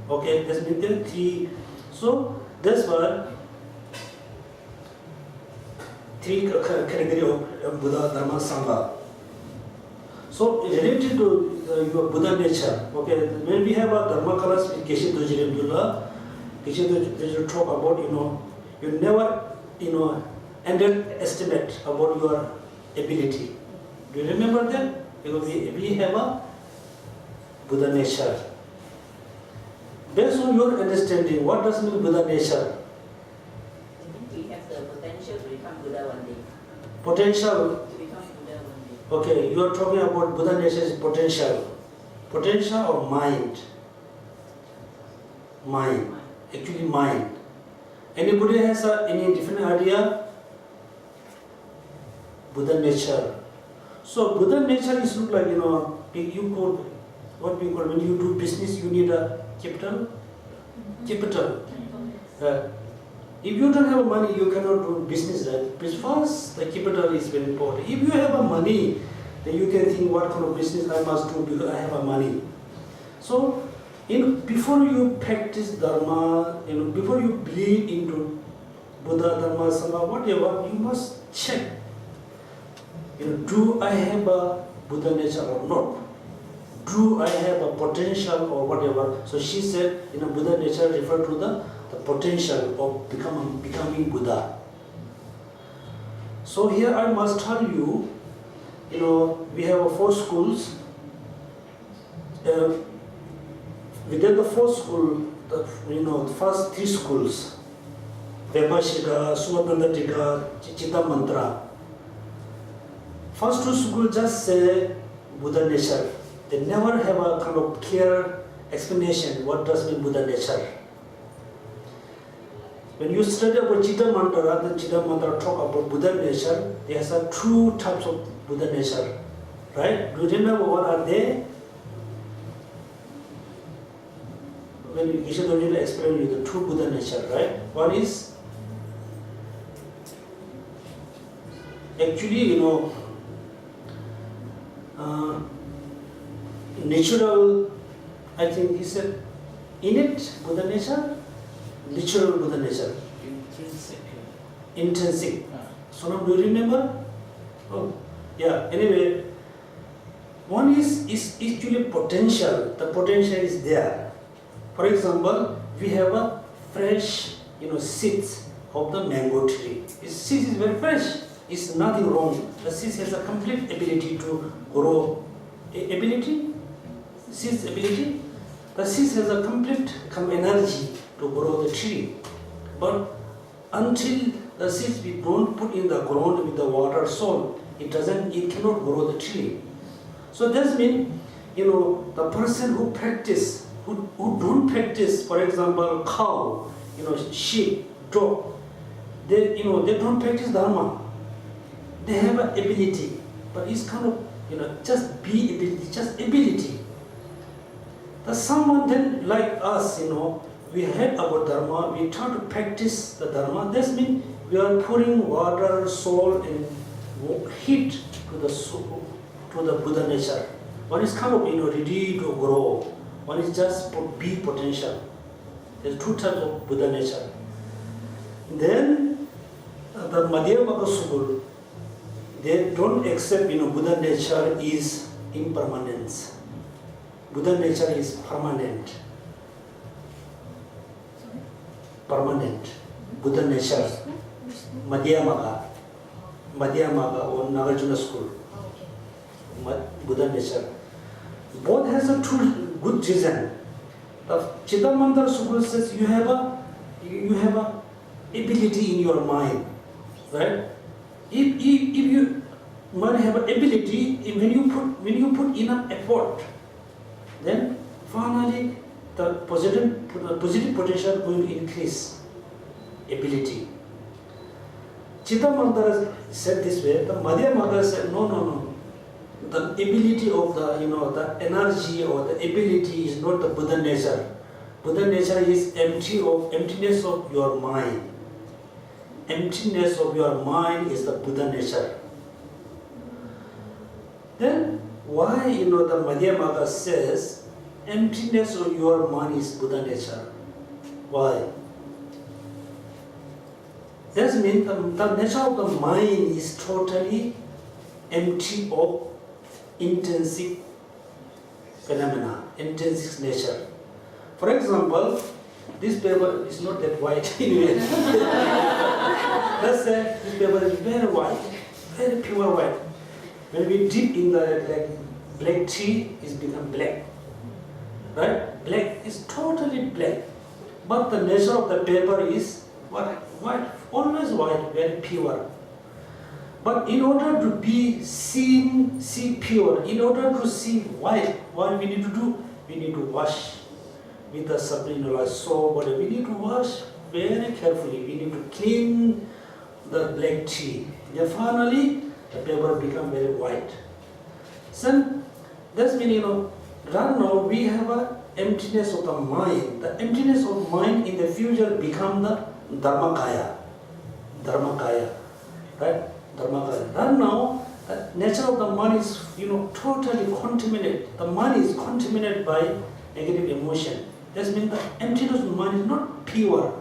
A: Okay, this means there are three. So that's why three category of Buddha, Dharma, Sangha. So related to your Buddha nature, okay, when we have a Dharma class with Geshe Lobsang talk about, you never, underestimate about your ability. Do you remember that? Because we have a Buddha nature. Based on your understanding, what does mean Buddha nature?
C: We have the potential to become Buddha one day.
A: Potential.
C: To become Buddha one day.
A: Okay, you are talking about Buddha nature is potential. Potential or mind? Mind. Actually mind. Anybody has any different idea? Buddha nature. So Buddha nature is look like, you call, what we call, when you do business, you need a capital. Capital. If you don't have money, you cannot do business, right? Because first, the capital is very important. If you have a money, then you can think what kind of business I must do because I have a money. So, before you practice Dharma, before you believe into Buddha, Dharma, Sangha, whatever, you must check. Do I have a Buddha nature or not? Do I have a potential or whatever? So she said, Buddha nature refer to the potential of becoming Buddha. So here I must tell you, we have 4 schools. Within the 4th school, the first 3 schools, Vaibhashika, Suvatandatika, Chitta Mantra. First 2 schools just say Buddha nature. They never have a kind of clear explanation what does mean Buddha nature. When you study about Chitta Mantra, then Chitta Mantra talk about Buddha nature. There are 2 types of Buddha nature, right? Do you remember what are they? When Geshe Lobsang explained you the true Buddha nature, right? One is actually, natural, I think he said, innate Buddha nature, natural Buddha nature. Intrinsic. Sonam, do you remember? Oh, yeah. Anyway, one is actually potential. The potential is there. For example, we have a fresh, seeds of the mango tree. Its seed is very fresh. It's nothing wrong. The seed has a complete ability to grow. Ability? Seed's ability? The seed has a complete energy to grow the tree. But until the seeds we don't put in the ground with the water soil, it cannot grow the tree. So that means, the person who don't practice, for example, cow, sheep, dog, they don't practice Dharma. They have an ability, but it's kind of, just ability. There's someone then like us, we heard about Dharma, we try to practice the Dharma. That means we are pouring water, soul, and heat to the Buddha nature. One is kind of, ready to grow. One is just be potential. There's 2 types of Buddha nature. Then the Madhyamaka school, they don't accept, Buddha nature is impermanence. Buddha nature is permanent. Permanent. Buddha nature. Madhyamaka or Nagarjuna school. Buddha nature. Both has a true good reason. The Chitta Mantra school says you have a ability in your mind, right? If you mind have an ability. When you put enough effort, then finally the positive potential will increase ability. Chitta Mandara said this way. The Madhya Mother said, no. The ability of the energy or the ability is not the Buddha nature. Buddha nature is emptiness of your mind. Emptiness of your mind is the Buddha nature. Then why the Madhya Mother says emptiness of your mind is Buddha nature? Why? That means the nature of the mind is totally empty of intrinsic phenomena, intrinsic nature. For example, this paper is not that white anyway. Let's say this paper is very white, very pure white. When we dip in the black tea, it's become black. Right? Black is totally black. But the nature of the paper is what? White, always white, very pure. But in order to be see pure, in order to see white, what we need to do? We need to wash with the like soap, whatever. We need to wash very carefully. We need to clean the black tea. Then finally, the paper become very white. So that's mean right now we have a emptiness of the mind. The emptiness of mind in the future become the Dharmakaya. Right? Dharmakaya. Right now, the nature of the mind is totally contaminated. The mind is contaminated by negative emotion. That means the emptiness of the mind is not pure.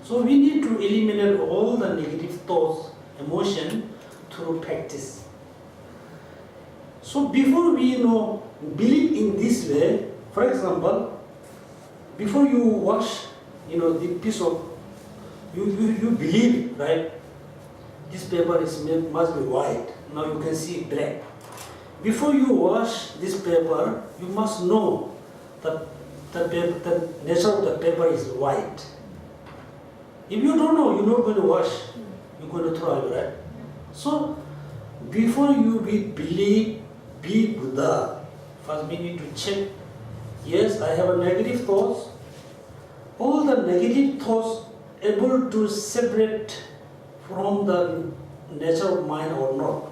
A: So we need to eliminate all the negative thoughts, emotion through practice. So before we believe in this way, for example, before you wash the piece of you believe, right? This paper must be white. Now you can see black. Before you wash this paper, you must know that the nature of the paper is white. If you don't know, you're not going to wash. You're going to throw away, right? So before you be Buddha, first we need to check. Yes, I have a negative thoughts. All the negative thoughts able to separate from the nature of mind or not.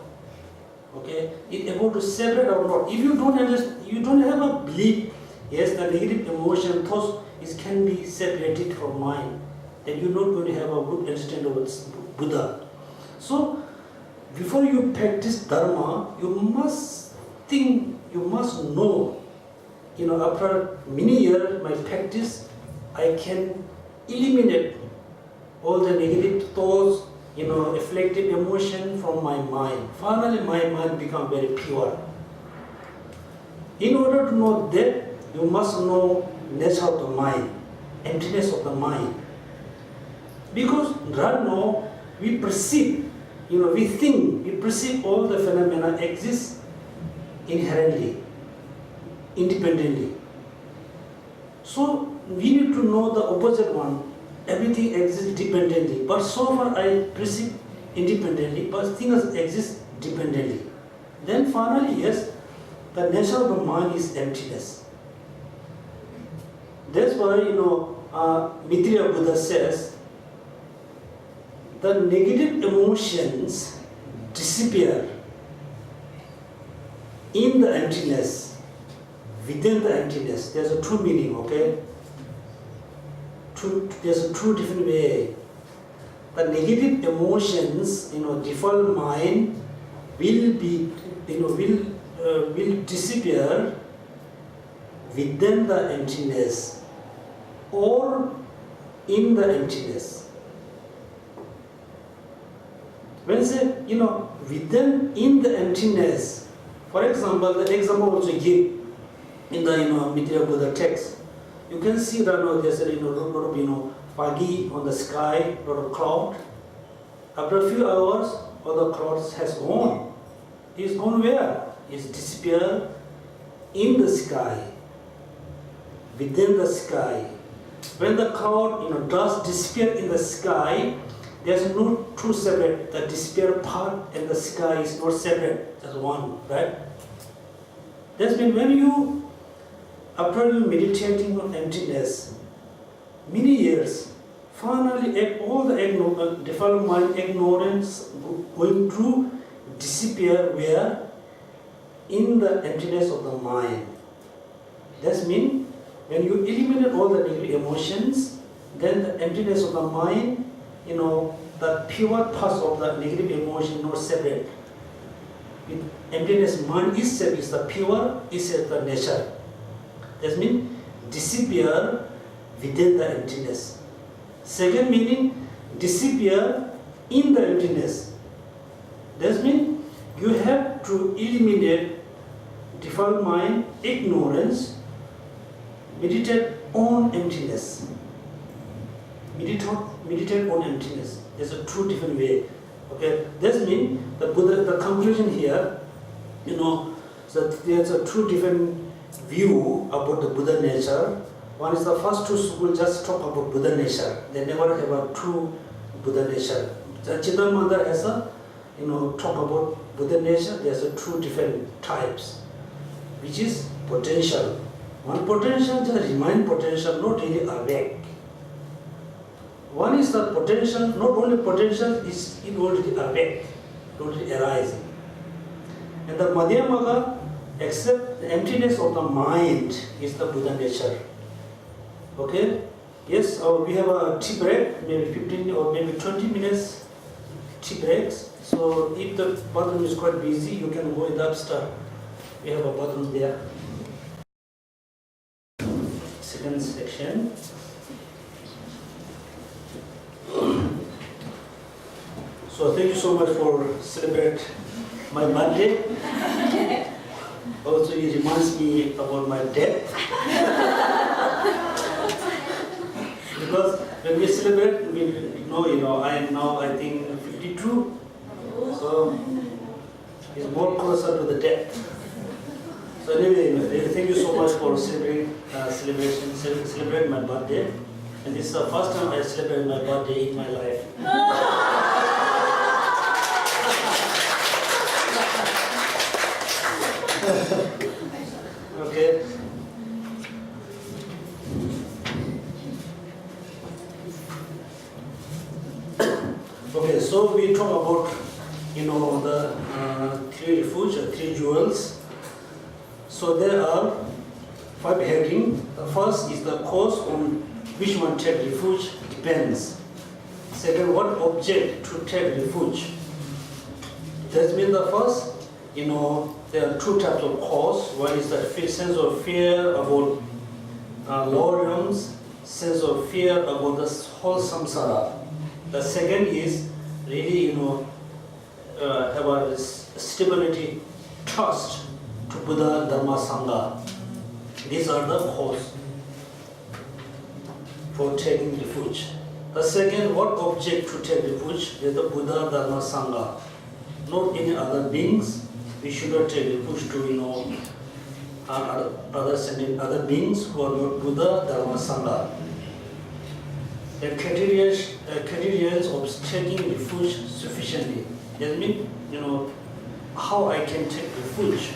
A: Okay, it able to separate or not. If you don't understand, you don't have a belief. Yes, the negative emotion thoughts can be separated from mind. Then you're not going to have a good understanding of Buddha. So before you practice Dharma, you must think, you must know. After many years my practice, I can eliminate all the negative thoughts, afflictive emotion from my mind. Finally, my mind become very pure. In order to know that, you must know nature of the mind, emptiness of the mind. Because right now, we perceive, we think, we perceive all the phenomena exist inherently, independently. So we need to know the opposite one. Everything exists dependently, but so far I perceive independently, but things exist dependently. Then finally, yes, the nature of the mind is emptiness. That's why, Maitreya Buddha says, the negative emotions disappear in the emptiness, within the emptiness. There's a true meaning, okay? There's a two different way. The negative emotions, default mind will be, will disappear within the emptiness or in the emptiness. When say, within, in the emptiness, for example, the example also give in the, Maitreya Buddha text. You can see that there's a lot of foggy on the sky, lot of cloud. After a few hours, all the clouds has gone. It's gone where? It's disappeared in the sky, within the sky. When the cloud, dust disappear in the sky, there's no two separate. The despair part and the sky is not separate, just one, right? That means when you, after you meditating on emptiness, many years, finally all the defiled mind, ignorance going to disappear where? In the emptiness of the mind. That means when you eliminate all the negative emotions, then the emptiness of the mind, the pure parts of the negative emotion not separate. With emptiness, mind itself is the pure, is the nature. That means disappear within the emptiness. Second meaning, disappear in the emptiness. That means you have to eliminate defiled mind, ignorance, meditate on emptiness. Meditate on emptiness. There's a two different way. Okay, that means the Buddha. The conclusion here, that there's a two different view about the Buddha nature. One is the first two schools just talk about Buddha nature. They never have a true Buddha nature. The Chidamanda has a, talk about Buddha nature. There's a two different types, which is potential. One potential just remain potential, not really awake. One is the potential, not only potential, is it already awake, already arising. And the Madhyamaga, except the emptiness of the mind, is the Buddha nature. Okay? Yes, we have a tea break, maybe 15 or maybe 20 minutes tea breaks. So if the bathroom is quite busy, you can go in the upstairs. We have a bathroom there. Second section. So thank you so much for celebrating my birthday. Also, it reminds me about my death. Because when we celebrate, we know, I am now, I think, 52. So it's more closer to the death. So anyway, thank you so much for celebrating my birthday. And this is the first time I celebrate my birthday in my life. Okay. Okay, so we talk about, the three refuge, three jewels. So there are 5 headings. The first is the cause on which one take refuge depends. Second, what object to take refuge. That means the first, there are 2 types of cause. One is the sense of fear about lower realms, sense of fear about the whole samsara. The second is really, have a stability, trust to Buddha, Dharma, Sangha. These are the cause for taking refuge. The second, what object to take refuge is the Buddha, Dharma, Sangha. Not any other beings. We should not take refuge to, other beings who are not Buddha, Dharma, Sangha. The criteria of taking refuge sufficiently. That means, how I can take refuge.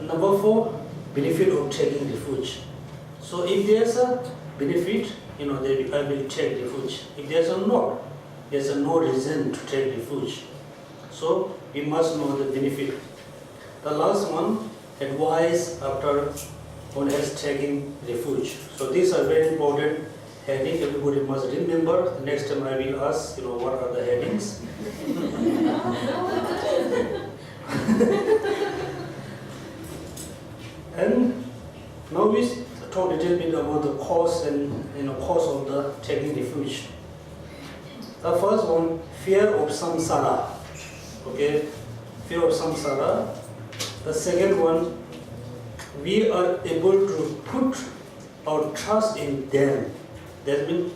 A: Number 4, benefit of taking refuge. So if there's a benefit, I will take refuge. If there's no reason to take refuge. So we must know the benefit. The last one, advice after one has taken refuge. So these are very important headings. Everybody must remember. The next time I will ask, what are the headings. And now we talk a little bit about the cause and cause of the taking refuge. The first one, fear of samsara. Okay, fear of samsara. The second one, we are able to put our trust in them. That means,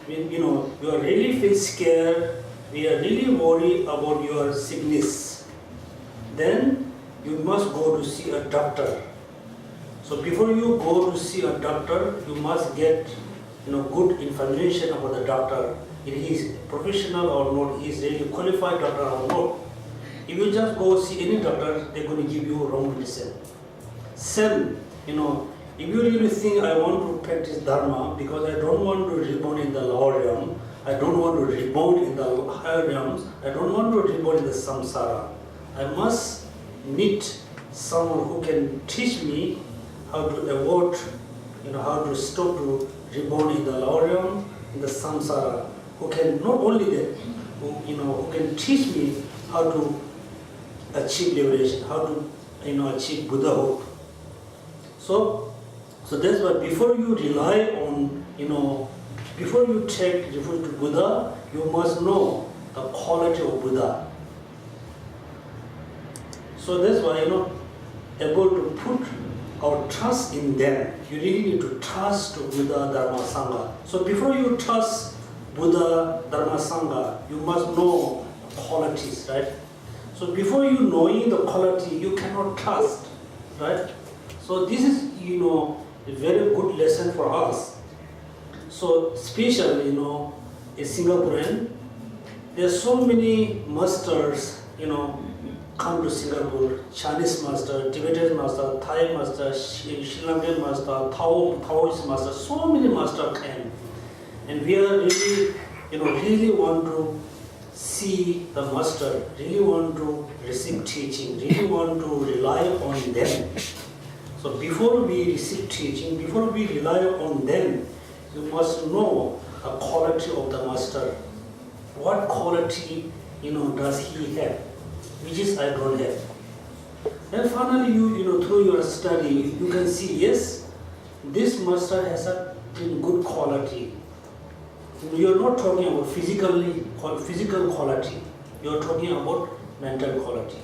A: you are really feel scared. We are really worried about your sickness. Then you must go to see a doctor. So before you go to see a doctor, you must get good information about the doctor. he is professional or not, he is really qualified doctor or not. If you just go see any doctor, they're going to give you wrong medicine. Same, if you really think I want to practice Dharma because I don't want to reborn in the lower realm, I don't want to reborn in the higher realms, I don't want to reborn in the samsara, I must meet someone who can teach me how to avoid, how to stop to reborn in the lower realm, in the samsara, who can not only that, who can teach me how to achieve liberation, how to achieve Buddhahood. So that's why before you rely on, before you take refuge to Buddha, you must know the quality of Buddha. So that's why able to put our trust in them. You really need to trust Buddha, Dharma, Sangha. So before you trust Buddha, Dharma, Sangha, you must know the qualities, right? So before you knowing the quality, you cannot trust, right? So this is, a very good lesson for us. So especially, in Singaporean, there are so many masters, come to Singapore, Chinese master, Tibetan master, Thai master, Sri Lankan master, Taoist master, so many masters came. And we are really, really want to see the master, really want to receive teaching, really want to rely on them. So before we receive teaching, before we rely on them, you must know the quality of the master. What quality, does he have, which is I don't have. And finally, through your study, you can see, yes, this master has a good quality. You are not talking about physical quality. You are talking about mental quality.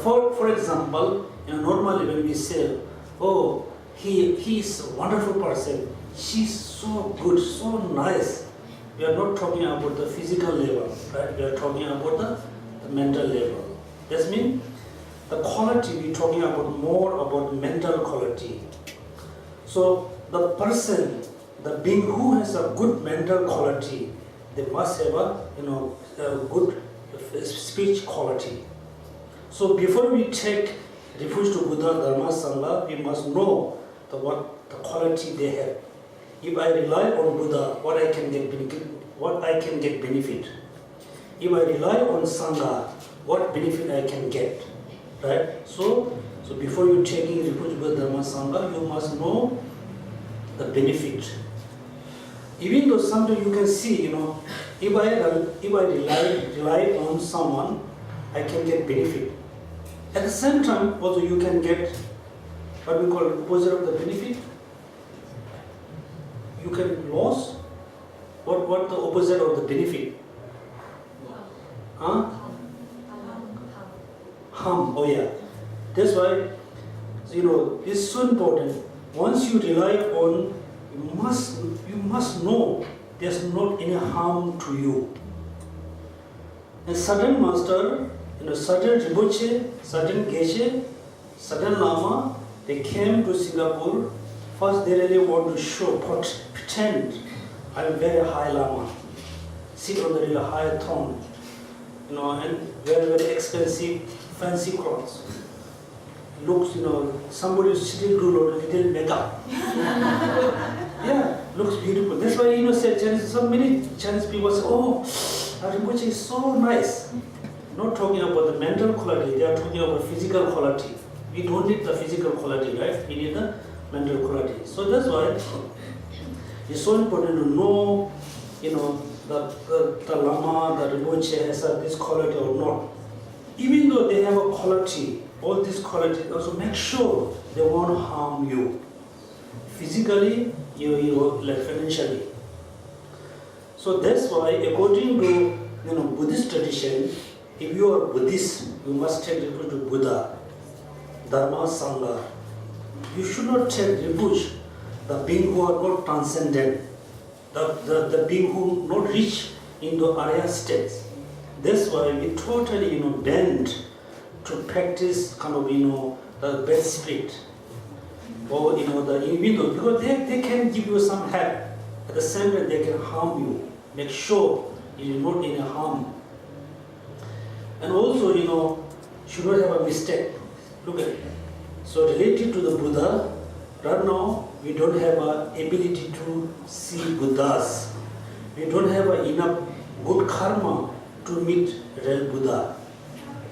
A: For example, normally when we say, oh, he is a wonderful person, she's so good, so nice. We are not talking about the physical level, right? We are talking about the mental level. That means the quality we are talking about more about mental quality. So the person, the being who has a good mental quality, they must have a good speech quality. So before we take refuge to Buddha, Dharma, Sangha, we must know what the quality they have. If I rely on Buddha, what I can get benefit. If I rely on Sangha, what benefit I can get, right? So before you taking refuge to Buddha, Dharma, Sangha, you must know the benefit. Even though sometimes you can see, if I rely on someone, I can get benefit. At the same time, also you can get what we call opposite of the benefit. You can lose. What the opposite of the benefit? Huh? Harm. Oh yeah. That's why, it's so important. Once you rely on, you must know there's not any harm to you. A certain master, certain Rinpoche, certain Geshe, certain Lama, they came to Singapore. First, they really want to pretend I'm very high Lama, sit on the really high throne, and very, very expensive, fancy clothes. Looks, somebody is sitting to little makeup. Yeah, looks beautiful. That's why, so many Chinese people say, oh, Rinpoche is so nice. Not talking about the mental quality, they are talking about physical quality. We don't need the physical quality, right? We need the mental quality. So that's why it's so important to know, the Lama, the Rinpoche has this quality or not. Even though they have a quality, all these qualities, also make sure they won't harm you. Physically, like financially. So that's why, according to Buddhist tradition, if you are Buddhist, you must take refuge to Buddha, Dharma, Sangha. You should not take refuge the being who are not transcendent, the being who not reach into Arya states. That's why we totally bend to practice the bad spirit, or because they can give you some help, at the same time they can harm you. Make sure you are not in a harm. And also, should not have a mistake. Look at it. So related to the Buddha, right now we don't have an ability to see Buddhas. We don't have enough good karma to meet real Buddha.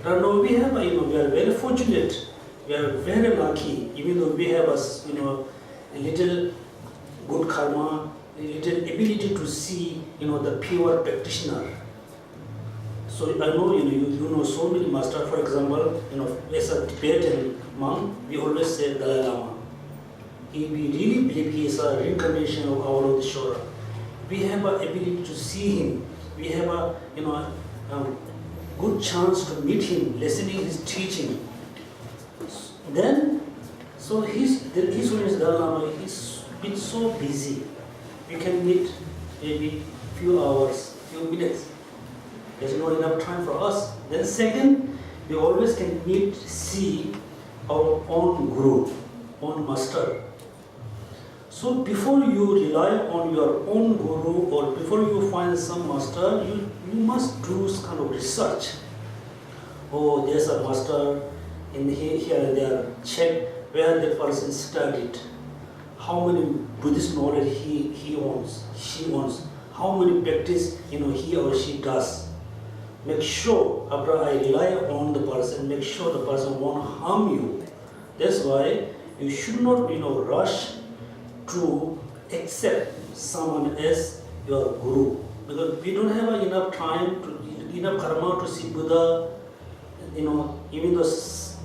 A: Right now we have, we are very fortunate. We are very lucky, even though we have a little good karma, a little ability to see, the pure practitioner. So I know, you know so many masters. For example, as a Tibetan monk, we always say Dalai Lama. We really believe he is a reincarnation of our Lord Ishvara. We have an ability to see him. We have a good chance to meet him, listening his teaching. Then, so His Holiness Dalai Lama is been so busy. We can meet maybe few hours, few minutes. There's not enough time for us. Then second, we always can meet, see our own guru, own master. So before you rely on your own guru or before you find some master, you must do some kind of research. Oh, there's a master in here and there. Check where the person studied, how many Buddhist knowledge he owns, she owns, how many practice he or she does. Make sure, after I rely on the person, make sure the person won't harm you. That's why you should not rush to accept someone as your guru, because we don't have enough time enough karma to see Buddha. Even though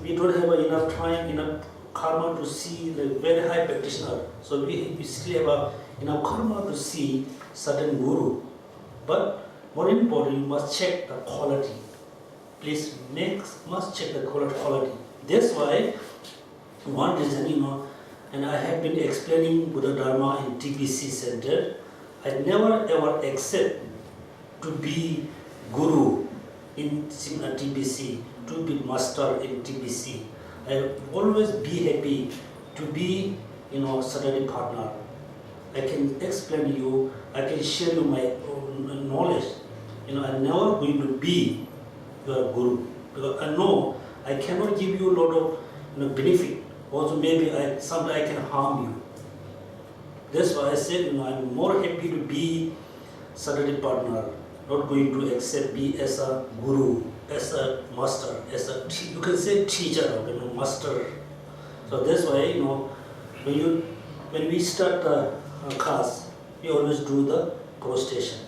A: we don't have enough time, enough karma to see the very high practitioner, so we still have enough karma to see certain guru. But more important, you must check the quality. Please must check the quality. That's why one reason, and I have been explaining Buddha Dharma in TBC Center, I never ever accept to be guru in TBC, to be master in TBC. I always be happy to be, study partner. I can explain you, I can share you my own knowledge. I'm never going to be your guru, because I know I cannot give you a lot of benefit. Also, maybe someday I can harm you. That's why I said, I'm more happy to be study partner, not going to accept be as a guru, as a master, as a you can say teacher, master. So that's why when we start the class, we always do the prostration.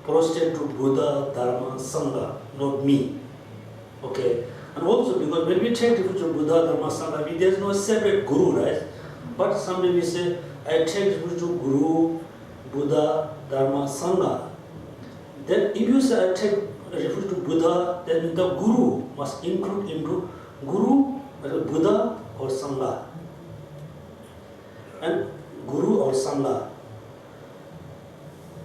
A: Prostrate to Buddha, Dharma, Sangha, not me. Okay. And also because when we take refuge to Buddha, Dharma, Sangha, there's no separate guru, right? But somebody may say, I take refuge to Guru, Buddha, Dharma, Sangha. Then if you say I take refuge to Buddha, then the guru must include into Guru, Buddha or Sangha. And Guru or Sangha.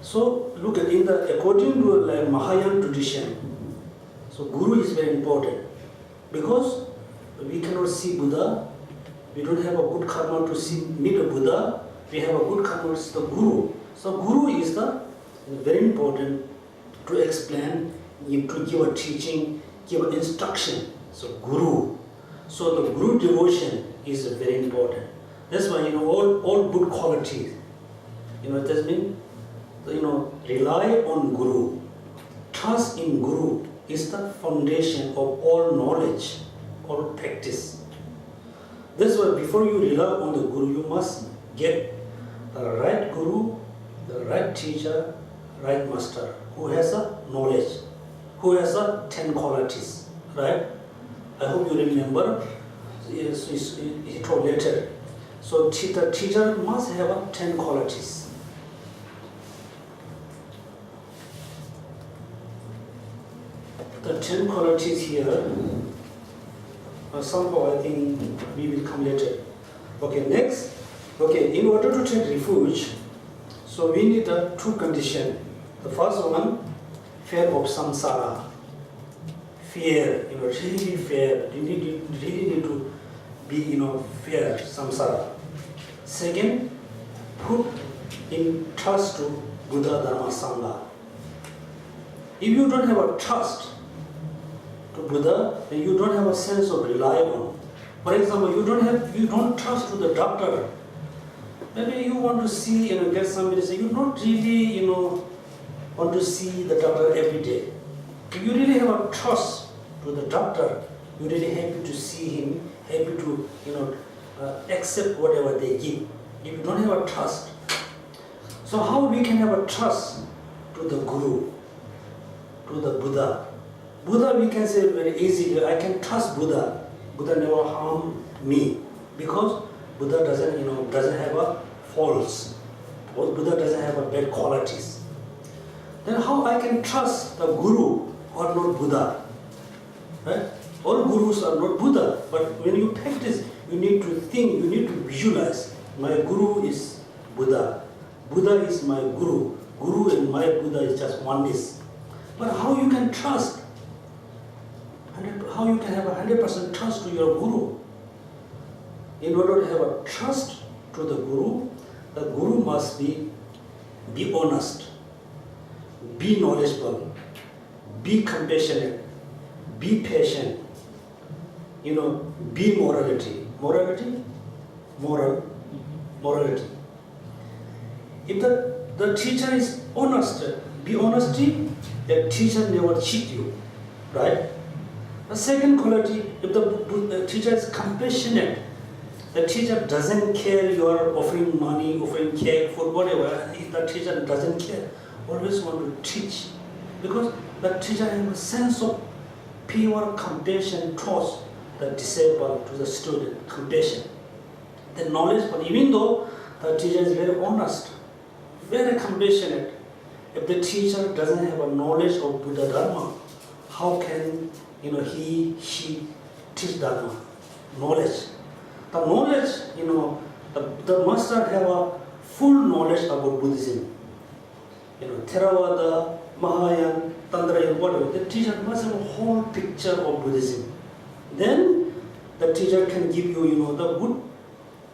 A: So look at according to Mahayana tradition, so Guru is very important, because we cannot see Buddha, we don't have a good karma to meet a Buddha, we have a good karma to see the Guru. So Guru is very important to explain, to give a teaching, give an instruction. So Guru. So the Guru devotion is very important. That's why all good qualities. It does mean rely on Guru. Trust in Guru is the foundation of all knowledge, all practice. That's why before you rely on the Guru, you must get the right Guru, the right teacher, right master, who has a knowledge, who has 10 qualities, right? I hope you remember. He told later. So the teacher must have 10 qualities. The 10 qualities here, somehow I think we will come later. Okay, next. Okay, in order to take refuge, so we need 2 conditions. The first one, fear of samsara. Fear, really fear. You really need to be, fear samsara. Second, put in trust to Buddha, Dharma, Sangha. If you don't have a trust to Buddha, then you don't have a sense of rely on. For example, you don't trust to the doctor. Maybe you want to see, get some medicine. You don't really, want to see the doctor every day. If you really have a trust to the doctor, you're really happy to see him, happy to, accept whatever they give. If you don't have a trust, so how we can have a trust to the Guru, to the Buddha? Buddha, we can say very easily, I can trust Buddha. Buddha never harm me because Buddha doesn't have a faults. Buddha doesn't have a bad qualities. Then how I can trust the Guru or not Buddha? Right? All Gurus are not Buddha, but when you practice, you need to think, you need to visualize. My Guru is Buddha. Buddha is my Guru. Guru and my Buddha is just oneness. But how you can trust? How you can have 100% trust to your Guru? In order to have a trust to the Guru must be honest, be knowledgeable, be compassionate, be patient, be morality. Morality. If the teacher is honest, be honesty, the teacher never cheat you, right? The second quality, if the teacher is compassionate, the teacher doesn't care you are offering money, offering cake, food, whatever. If the teacher doesn't care, always want to teach. Because the teacher has a sense of pure compassion towards the disciple, to the student, compassion. The knowledge, but even though the teacher is very honest, very compassionate, if the teacher doesn't have a knowledge of Buddha Dharma, how can she teach Dharma? Knowledge. The knowledge, the master have a full knowledge about Buddhism. Theravada, Mahayana, Tantra, whatever. The teacher must have a whole picture of Buddhism. Then the teacher can give you, the good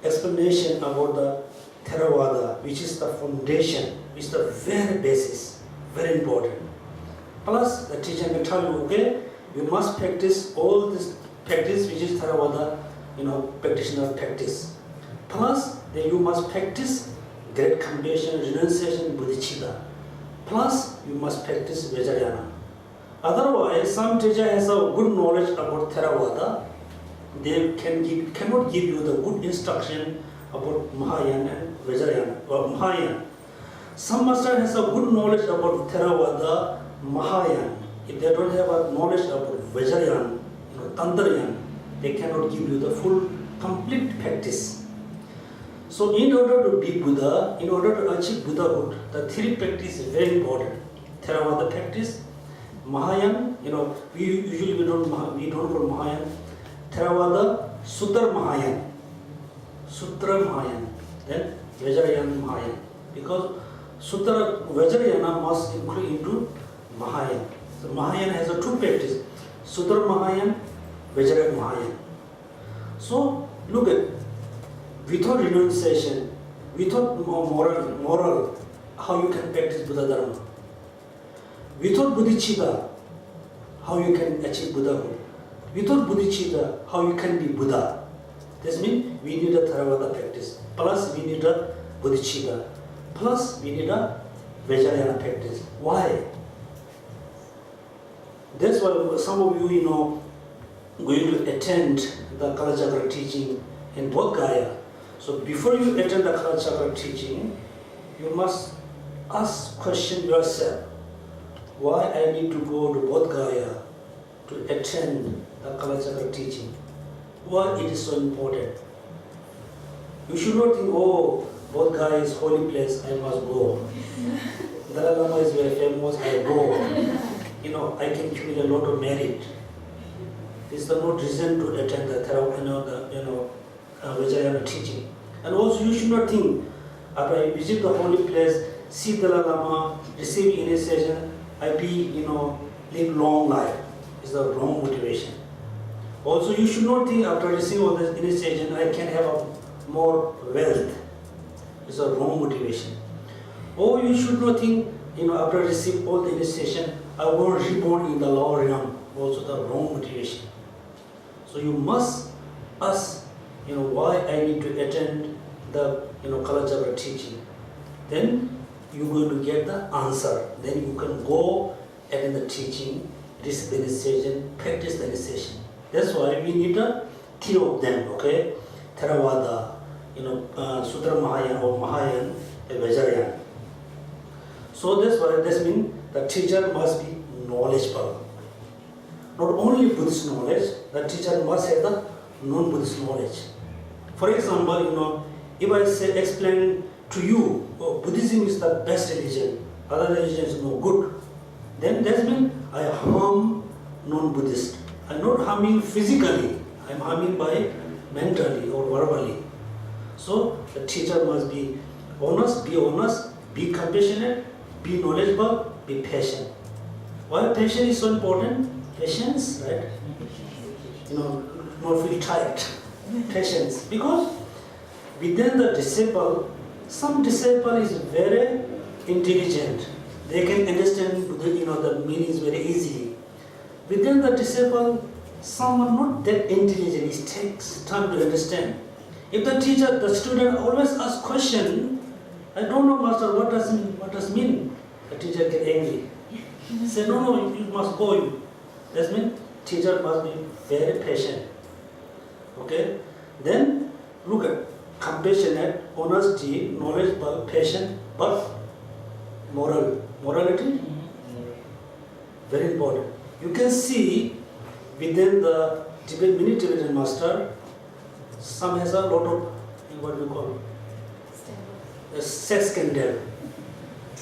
A: explanation about the Theravada, which is the foundation, which is the very basis, very important. Plus, the teacher can tell you, okay, you must practice all this practice, which is Theravada, practitioner practice. Plus, then you must practice great compassion, renunciation, bodhicitta. Plus, you must practice Vajrayana. Otherwise, some teacher has a good knowledge about Theravada. They cannot give you the good instruction about Mahayana and Vajrayana or Mahayana. Some master has a good knowledge about Theravada, Mahayana. If they don't have a knowledge about Vajrayana, Tantrayan, they cannot give you the full, complete practice. So in order to be Buddha, in order to achieve Buddhahood, the three practice is very important. Theravada practice, Mahayana, we don't call Mahayana. Theravada, Sutra Mahayana, then Vajrayana Mahayana. Because Sutra Vajrayana must include into Mahayana. So Mahayana has a two practice, Sutra Mahayana, Vajrayana Mahayana. So look at, without renunciation, without moral, how you can practice Buddha Dharma. Without bodhicitta, how you can achieve Buddhahood. Without bodhicitta, how you can be Buddha. This means we need a Theravada practice. Plus we need a bodhicitta. Plus we need a Vajrayana practice. Why? That's why some of you, going to attend the Kalachakra teaching in Bodh Gaya. So before you attend the Kalachakra teaching, you must question yourself, why I need to go to Bodh Gaya to attend the Kalachakra teaching? Why it is so important? You should not think, oh, Bodh Gaya is holy place, I must go. Dalai Lama is very famous, I go. I can accumulate a lot of merit. This is the no reason to attend the Vajrayana teaching. And also you should not think, after I visit the holy place, see Dalai Lama, receive initiation, I live long life. It's the wrong motivation. Also you should not think after receiving all this initiation, I can have more wealth. It's a wrong motivation. Or you should not think, after receiving all the initiation, I was reborn in the lower realm, also the wrong motivation. So you must ask, why I need to attend the, Kalachakra teaching. Then you're going to get the answer. Then you can go attend the teaching, receive the initiation, practice the initiation. That's why we need three of them, okay? Theravada, Sutra Mahayana or Mahayana, Vajrayana. So that's why this means the teacher must be knowledgeable. Not only Buddhist knowledge, the teacher must have the non-Buddhist knowledge. For example, if I say explain to you, Buddhism is the best religion, other religion is no good, then that means I harm non-Buddhist. I'm not harming physically, I'm harming by mentally or verbally. So the teacher must be honest, be compassionate, be knowledgeable, be patient. Why patience is so important? Patience, right? Not feel tired. Patience. Because within the disciple, some disciple is very intelligent. They can understand the meanings very easily. Within the disciple, someone not that intelligent, it takes time to understand. If the student always asks question, I don't know, master, what does mean? The teacher get angry. Say, no, you must go. That means teacher must be very patient. Okay? Then look at compassionate, honesty, knowledgeable, patient, but morality, very important. You can see within the mini Tibetan master, some has a lot of what we call sex scandal,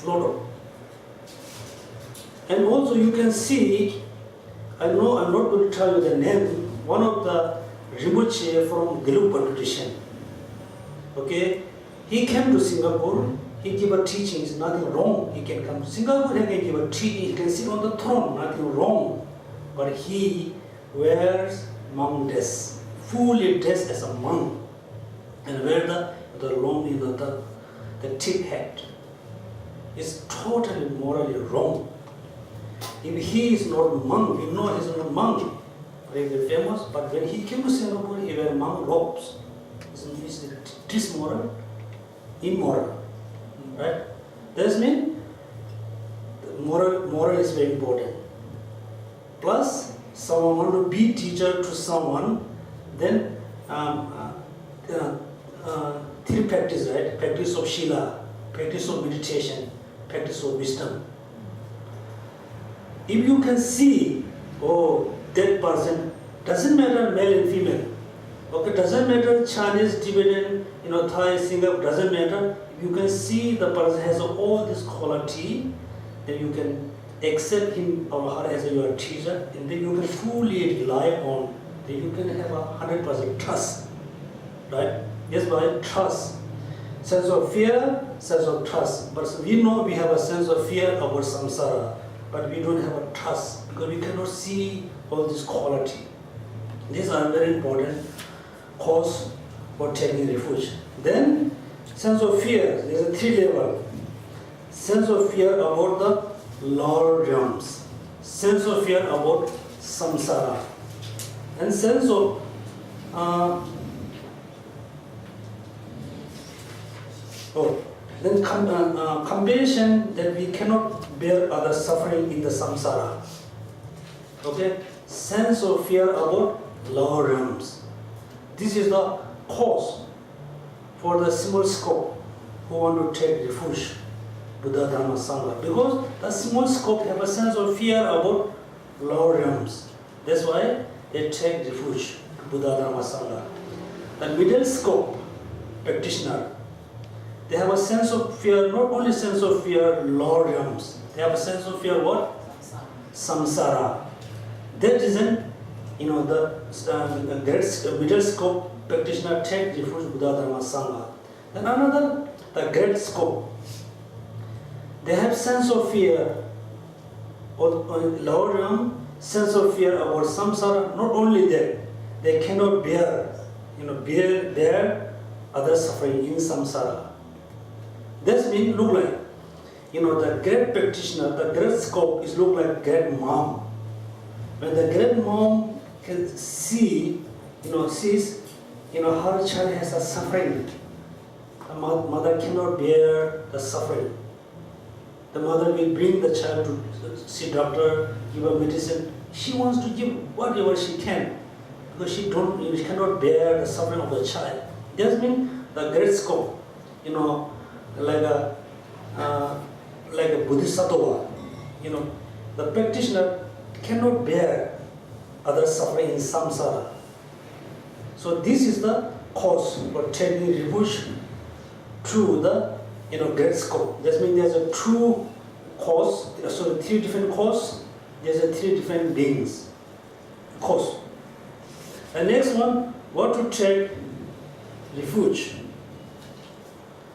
A: lot of. And also you can see, I know I'm not going to tell you the name, one of the Rinpoche from Gelugpa tradition. Okay, he came to Singapore, he gave a teaching, it's nothing wrong. He can come to Singapore, he can give a teaching, he can sit on the throne, nothing wrong. But he wears monk dress, fully dressed as a monk, and wear the long, the tip hat. It's totally morally wrong. If he is not monk, we know he is not monk, very famous, but when he came to Singapore, he wear monk robes. Is it moral? Immoral. Right? That means moral is very important. Plus, someone want to be teacher to someone, then three practice, right? Practice of Shila, practice of meditation, practice of wisdom. If you can see, that person, doesn't matter male and female, okay, doesn't matter Chinese, Tibetan, Thai, Singapore, doesn't matter. You can see the person has all this quality, then you can accept him or her as your teacher, and then you can fully rely on, then you can have 100% trust, right? Yes, by trust. Sense of fear, sense of trust. But we know we have a sense of fear about samsara, but we don't have a trust because we cannot see all this quality. These are very important cause for taking refuge. Then, sense of fear, there is a three level. Sense of fear about the lower realms. Sense of fear about samsara. And sense of compassion that we cannot bear other suffering in the samsara. Okay? Sense of fear about lower realms. This is the cause for the small scope who want to take refuge, Buddha, Dharma, Sangha. Because the small scope have a sense of fear about lower realms. That's why they take refuge, Buddha, Dharma, Sangha. The middle scope practitioner, they have a sense of fear, not only sense of fear lower realms, they have a sense of fear what? Samsara. That isn't, the middle scope practitioner take refuge Buddha, Dharma, Sangha. Then another, the great scope. They have sense of fear or lower realm, sense of fear about samsara. Not only that, they cannot bear, bear other suffering in samsara. That means, look like, the great practitioner, the great scope is look like great mom. When the great mom can see, sees, her child has a suffering. The mother cannot bear the suffering. The mother will bring the child to see doctor, give her medicine. She wants to give whatever she can because she cannot bear the suffering of the child. That means the great scope, like a bodhisattva, the practitioner cannot bear other suffering in samsara. So this is the cause for taking refuge through the great scope. That means there's a true cause, so 3 different causes, there's a 3 different beings. Cause. The next one, what to take refuge.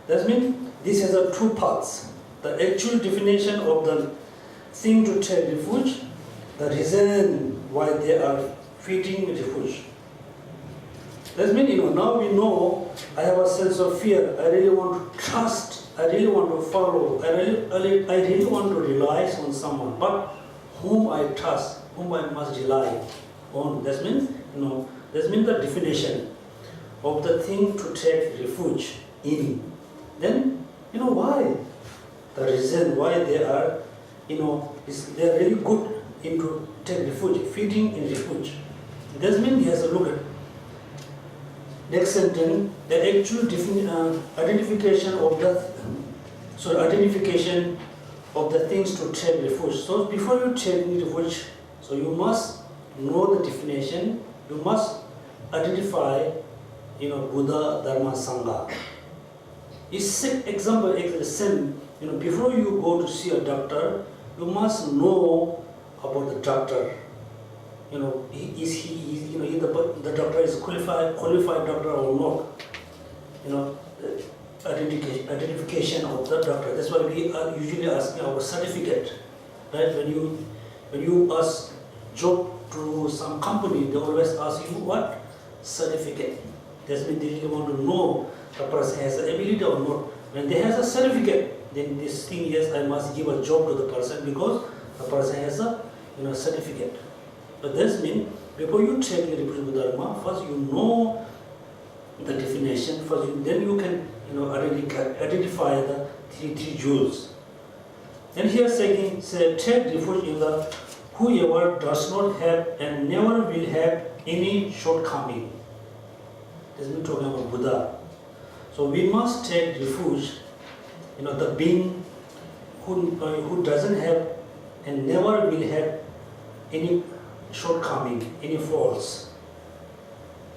A: That means this has a 2 parts. The actual definition of the thing to take refuge, the reason why they are feeding refuge. That means, now we know I have a sense of fear. I really want to trust. I really want to follow. I really want to rely on someone. But whom I trust, whom I must rely on. That means, that means the definition of the thing to take refuge in. Then, why? The reason why they are, they are really good into take refuge, feeding in refuge. That means he has a look at. Next sentence, the actual identification of the things to take refuge. So before you take refuge, so you must know the definition. You must identify, Buddha, Dharma, Sangha. Example, same. Before you go to see a doctor, you must know about the doctor. The doctor is qualified doctor or not. Identification of the doctor. That's why we are usually asking our certificate, right? When you ask job to some company, they always ask you what certificate. That means they really want to know the person has the ability or not. When they have a certificate, then this thing, yes, I must give a job to the person because the person has a certificate. But this means before you take the refuge Dharma, first you know the definition. Then you can identify the three jewels. And here saying, take refuge in the whoever does not have and never will have any shortcoming. This means talking about Buddha. So we must take refuge, the being who doesn't have and never will have any shortcoming, any faults,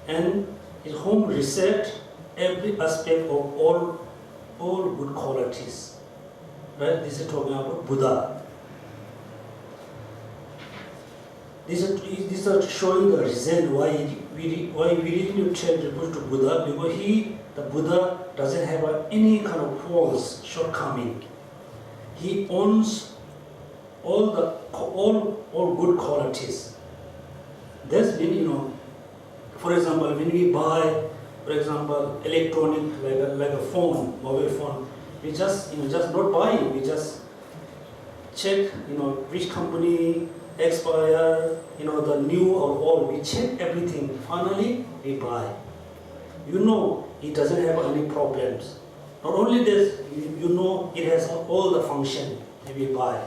A: and in whom reside every aspect of all good qualities. Right? This is talking about Buddha. This is showing the reason why we really need to take refuge to Buddha, because the Buddha doesn't have any kind of faults, shortcoming. He owns all good qualities. That's mean, for example, when we buy, for example, electronic like a phone, mobile phone, we just not buy it. We just check, which company expire, the new or old. We check everything. Finally, we buy. It doesn't have any problems. Not only this, it has all the function that we buy.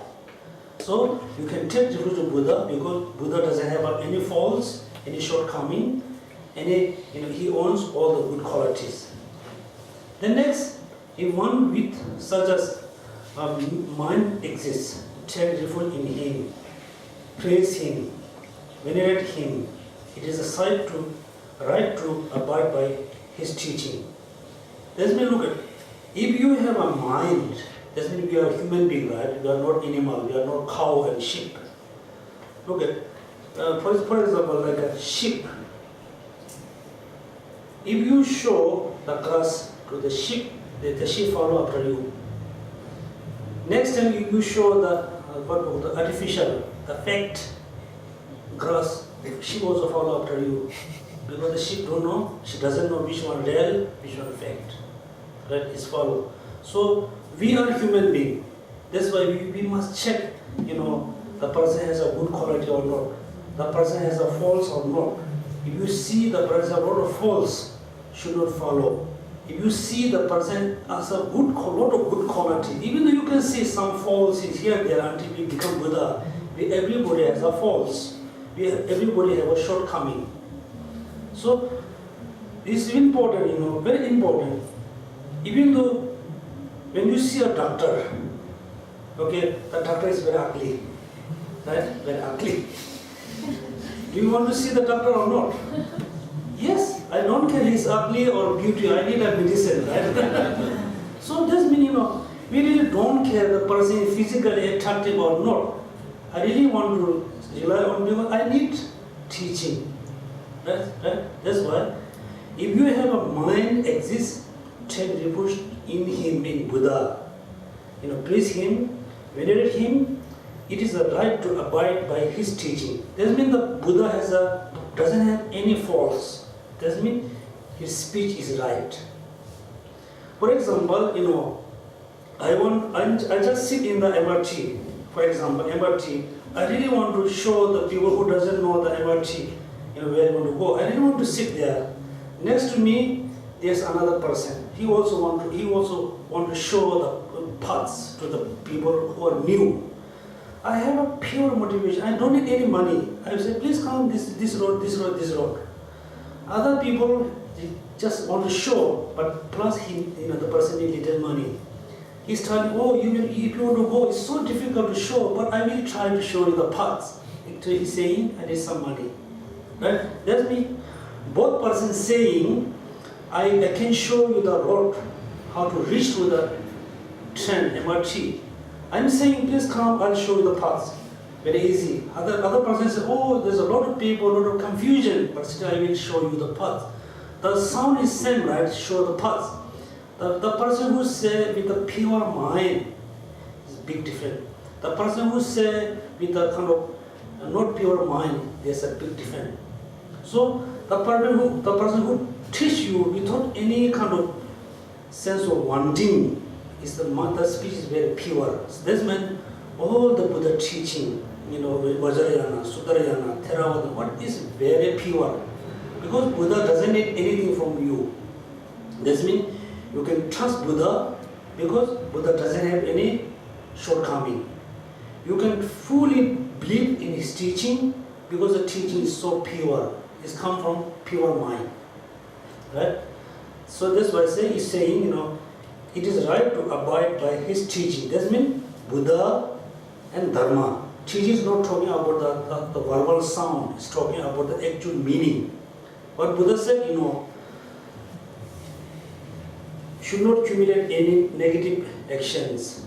A: So you can take refuge to Buddha because Buddha doesn't have any faults, any shortcoming, he owns all the good qualities. Then next, if one with such as mind exists, take refuge in him, praise him, venerate him. It is a right to abide by his teaching. Let me look at, if you have a mind, that means we are human being, right? We are not animal, we are not cow and sheep. Look at, for example, like a sheep. If you show the grass to the sheep, the sheep follow after you. Next time you show the artificial, the fake grass, the sheep also follow after you. Because the sheep don't know, she doesn't know which one real, which one fake. Right? It's follow. So we are human being. That's why we must check, the person has a good quality or not. The person has a faults or not. If you see the person has a lot of faults, should not follow. If you see the person has a lot of good quality, even though you can see some faults here and there until we become Buddha, everybody has a faults. Everybody have a shortcoming. So it's important, very important. Even though when you see a doctor, okay, the doctor is very ugly, right? Very ugly. Do you want to see the doctor or not? Yes, I don't care he's ugly or beauty, I need a medicine, right? So this means, we really don't care the person is physically attractive or not. I really want to rely on because I need teaching. Right? That's why, if you have a mind exists, take refuge in him, in Buddha. Praise him, venerate him. It is a right to abide by his teaching. That means the Buddha doesn't have any faults. That means his speech is right. For example, I just sit in the MRT. For example, MRT. I really want to show the people who doesn't know the MRT, where I want to go. I really want to sit there. Next to me, there's another person. He also want to show the paths to the people who are new. I have a pure motivation. I don't need any money. I say, please come this road, this road, this road. Other people they just want to show, but plus the person needs little money. He's telling, if you want to go, it's so difficult to show, but I will try to show you the paths. Actually, he's saying, I need some money. Right? That's me. Both persons saying, I can show you the road, how to reach to the train, MRT. I'm saying, please come, I'll show you the paths. Very easy. Other person says, there's a lot of people, a lot of confusion, but still I will show you the path. The sound is same, right? Show the path. The person who say with a pure mind is big difference. The person who say with a kind of not pure mind, there's a big difference. So the person who teach you without any kind of sense of wanting, the speech is very pure. So this means all the Buddha teaching, Vajrayana, Sudarayana, Theravada, what is very pure. Because Buddha doesn't need anything from you. This means you can trust Buddha because Buddha doesn't have any shortcoming. You can fully believe in his teaching because the teaching is so pure. It's come from pure mind. Right? So that's why he's saying, it is right to abide by his teaching. That means Buddha and Dharma. Teaching is not talking about the verbal sound, it's talking about the actual meaning. But Buddha said, should not accumulate any negative actions.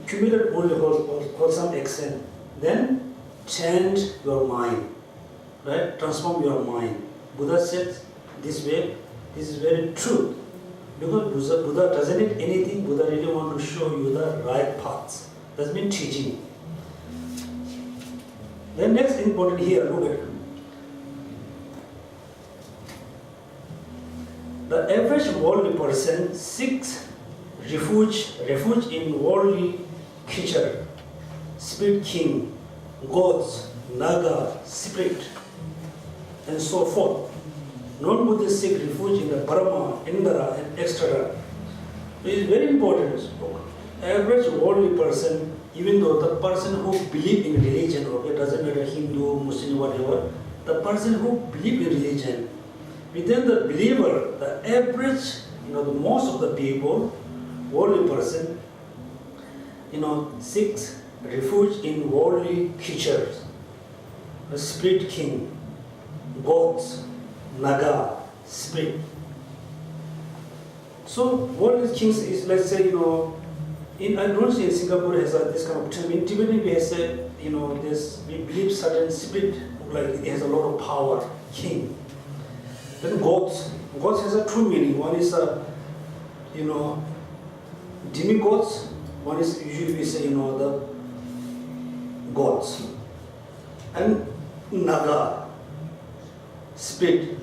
A: Accumulate only wholesome action. Then change your mind. Right? Transform your mind. Buddha said this way, this is very true. Because Buddha doesn't need anything, Buddha really wants to show you the right paths. That's mean teaching. Then next important here, look at it. The average worldly person seeks refuge in worldly creature, spirit king, gods, naga, spirit, and so forth. Non-Buddhists seek refuge in the Brahma, Indra, and etc. It is very important. Average worldly person, even though the person who believes in religion, doesn't matter Hindu, Muslim, whatever, the person who believes in religion, within the believer, the average, the most of the people, worldly person, seeks refuge in worldly creatures, the spirit king, gods, naga, spirit. So worldly kings is, let's say, I don't see in Singapore has this kind of term. In Tibetan we have said, we believe certain spirit, like it has a lot of power, king. Then gods has a true meaning. One is demigods. One is usually we say the gods. And naga, spirit.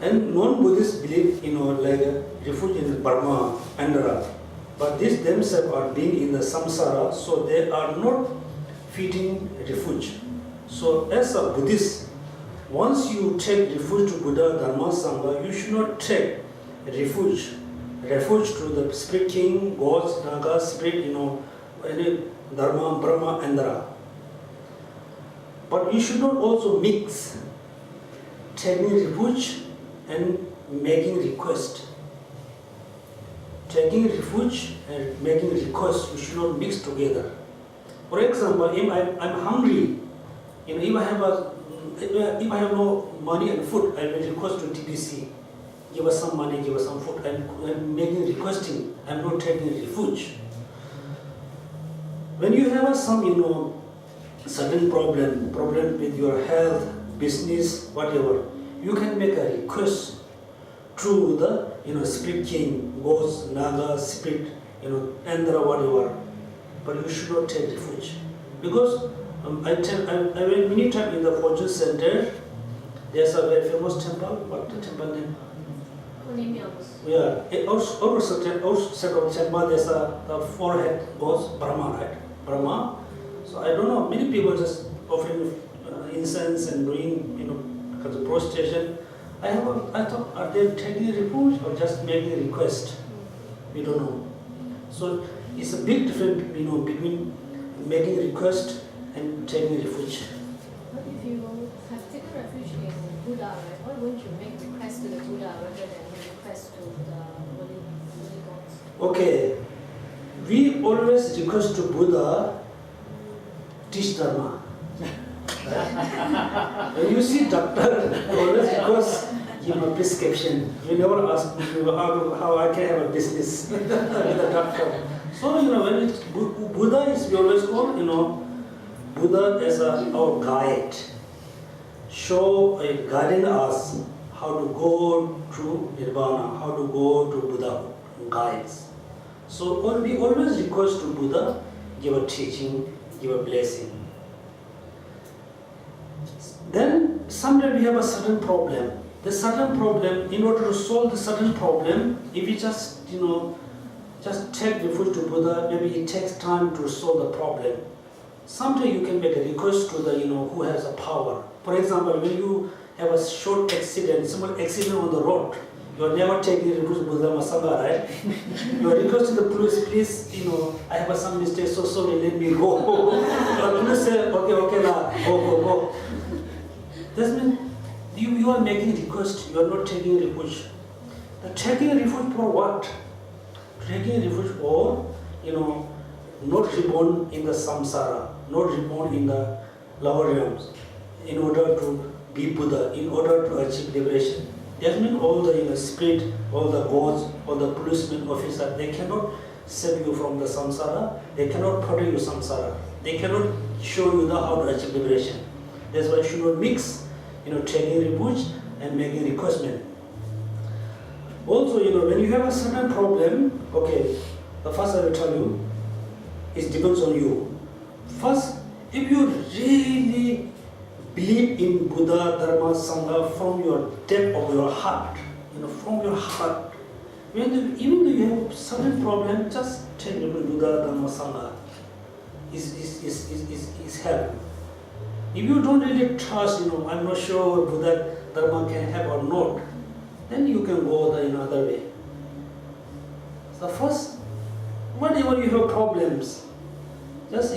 A: And non-Buddhists believe like refuge in Burma, Andhra. but these themselves are being in the samsara, so they are not fitting refuge. So as a Buddhist, once you take refuge to Buddha, Dharma, Sangha, you should not take refuge to the spirit king, gods, nagas, spirit, any Dharma, Brahma, Andhra. But you should not also mix taking refuge and making request. Taking refuge and making request, you should not mix together. For example, if I'm hungry, if I have no money and food, I will request to TBC, give us some money, give us some food. I'm making requesting. I'm not taking refuge. When you have some certain problem with your health, business, whatever, you can make a request to the spirit king, ghost, naga, spirit, Andhra, whatever. But you should not take refuge, because I went many times in the fortune center. There's a very famous temple. What the temple name? Yeah, outside of temple there's the forehead goes Brahma, right? Brahma. So I don't know. Many people just offering incense and doing kind of prostration. I thought, are they taking refuge or just making a request? We don't know. So it's a big difference, between making a request and taking refuge.
B: But if you have taken refuge in Buddha, right, why won't you make request to the Buddha rather than request to the holy gods?
A: Okay, we always request to Buddha, teach Dharma. When you see doctor, you always request him a prescription. You never ask how I can have a business with the doctor. So when it's Buddha is, we always call Buddha as our guide, guiding us how to go to Nirvana, how to go to Buddha guides. So we always request to Buddha, give a teaching, give a blessing. Then sometimes we have a certain problem. The certain problem, in order to solve the certain problem, if we just take refuge to Buddha, maybe it takes time to solve the problem. Sometimes you can make a request to the who has a power. For example, when you have a short accident, small accident on the road, you are never taking refuge to Buddha Masanga, right? You are requesting the police, please, I have some mistake, so sorry, let me go. But police say, okay, now, go. That means you are making a request, you are not taking refuge. The taking refuge for what? Taking refuge for, not reborn in the samsara, not reborn in the lower realms, in order to be Buddha, in order to achieve liberation. That means all the spirit, all the gods, all the policemen, officers, they cannot save you from the samsara, they cannot protect you samsara, they cannot show you how to achieve liberation. That's why you should not mix, taking refuge and making requestment. Also, when you have a certain problem, okay, the first I will tell you, it depends on you. First, if you really believe in Buddha, Dharma, Sangha from your depth of your heart, from your heart, even though you have certain problem, just take Buddha, Dharma, Sangha. Is help. If you don't really trust, I'm not sure Buddha, Dharma can help or not, then you can go the other way. So first, whenever you have problems, just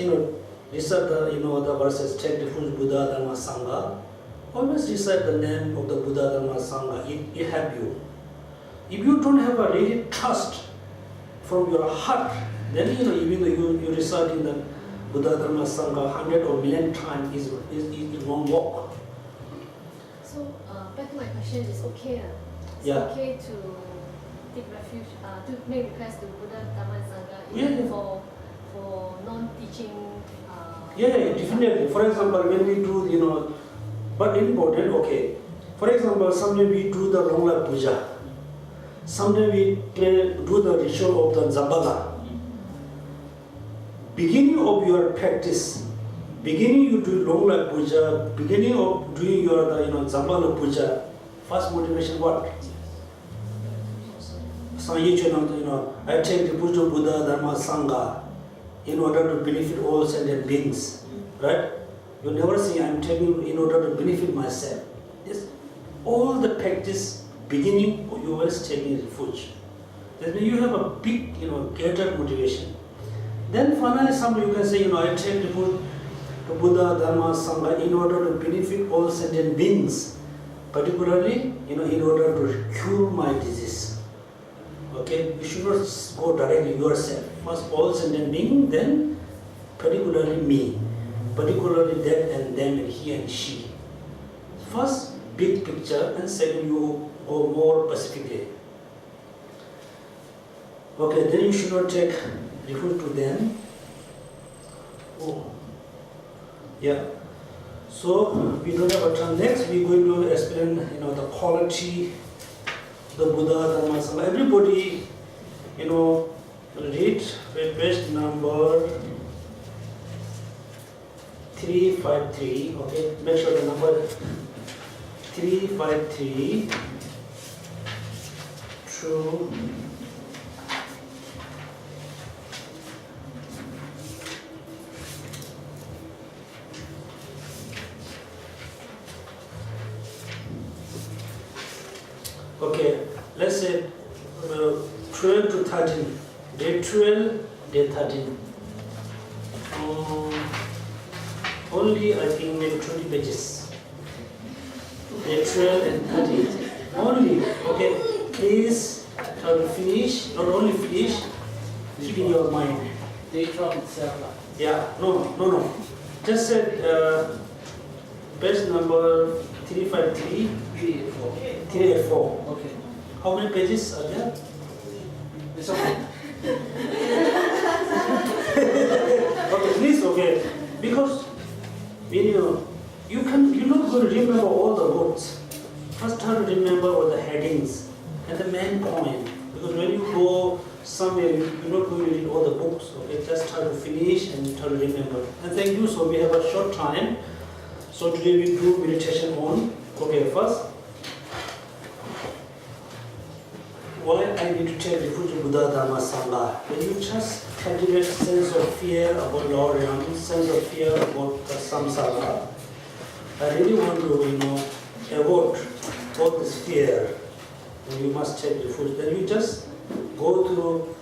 A: recite the verses, take refuge Buddha, Dharma, Sangha. Always recite the name of the Buddha, Dharma, Sangha. It help you. If you don't have a really trust from your heart, then even though you recite in the Buddha, Dharma, Sangha 100 or million times, is won't work.
B: So back to my question, it's okay. It's okay to take refuge, to make request to Buddha, Dharma, and Sangha, even for non-teaching.
A: Definitely. For example, when we do, but important, okay. For example, someday we do the long life puja. Someday we do the ritual of the Zambala. Beginning of your practice, beginning you do long life puja, beginning of doing your Zambala puja, first motivation what? I take refuge of Buddha, Dharma, Sangha in order to benefit all sentient beings, right? You never say I'm taking in order to benefit myself. Yes, all the practice beginning you always taking refuge. That means you have a big, greater motivation. Then finally, somebody you can say, I take refuge to Buddha, Dharma, Sangha in order to benefit all sentient beings, particularly, in order to cure my disease. Okay, you should not go directly yourself. First all sentient being, then particularly me, particularly that and them and he and she. First big picture, and second you go more specifically. Okay, then you should not take refuge to them. Oh, yeah. So we don't have a time. Next we're going to explain, the quality. The Buddha, Dharma, Sangha. Everybody, read page number 353. Okay, make sure the number 353 to okay, let's say 12 to 13. Day 12, day 13. Only I think maybe 20 pages. Day 12 and 13. Only. Okay, please try to finish, not only finish, keep in your mind.
D: Day 12 itself.
A: Yeah, no. Just said page number 353.
D: 384.
A: 384.
D: Okay.
A: How many pages are there?
D: It's okay.
A: Okay, please, okay. Because when you're not going to remember all the words. First try to remember all the headings and the main point. Because when you go somewhere, you're not going to read all the books. Okay, just try to finish and try to remember. And thank you. So we have a short time. So today we do meditation on. Okay, first. Why I need to take refuge in Buddha, Dharma, Sangha? When you just cultivate sense of fear about Lord Ram, sense of fear about the samsara, I really want to, avoid all this fear. And you must take refuge. Then you just go through,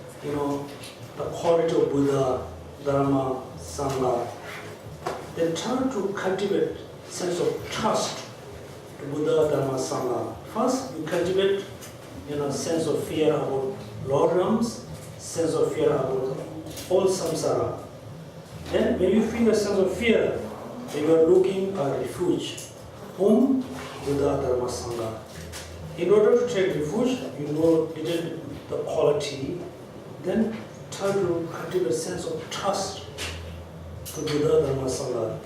A: the quality of Buddha, Dharma, Sangha. Then try to cultivate sense of trust to Buddha, Dharma, Sangha. First, you cultivate sense of fear about Lord Rams, sense of fear about all samsara. Then when you feel a sense of fear, then you are looking at refuge. Whom? Buddha, Dharma, Sangha. In order to take refuge, you know little the quality, then try to cultivate a sense of trust to Buddha, Dharma, Sangha.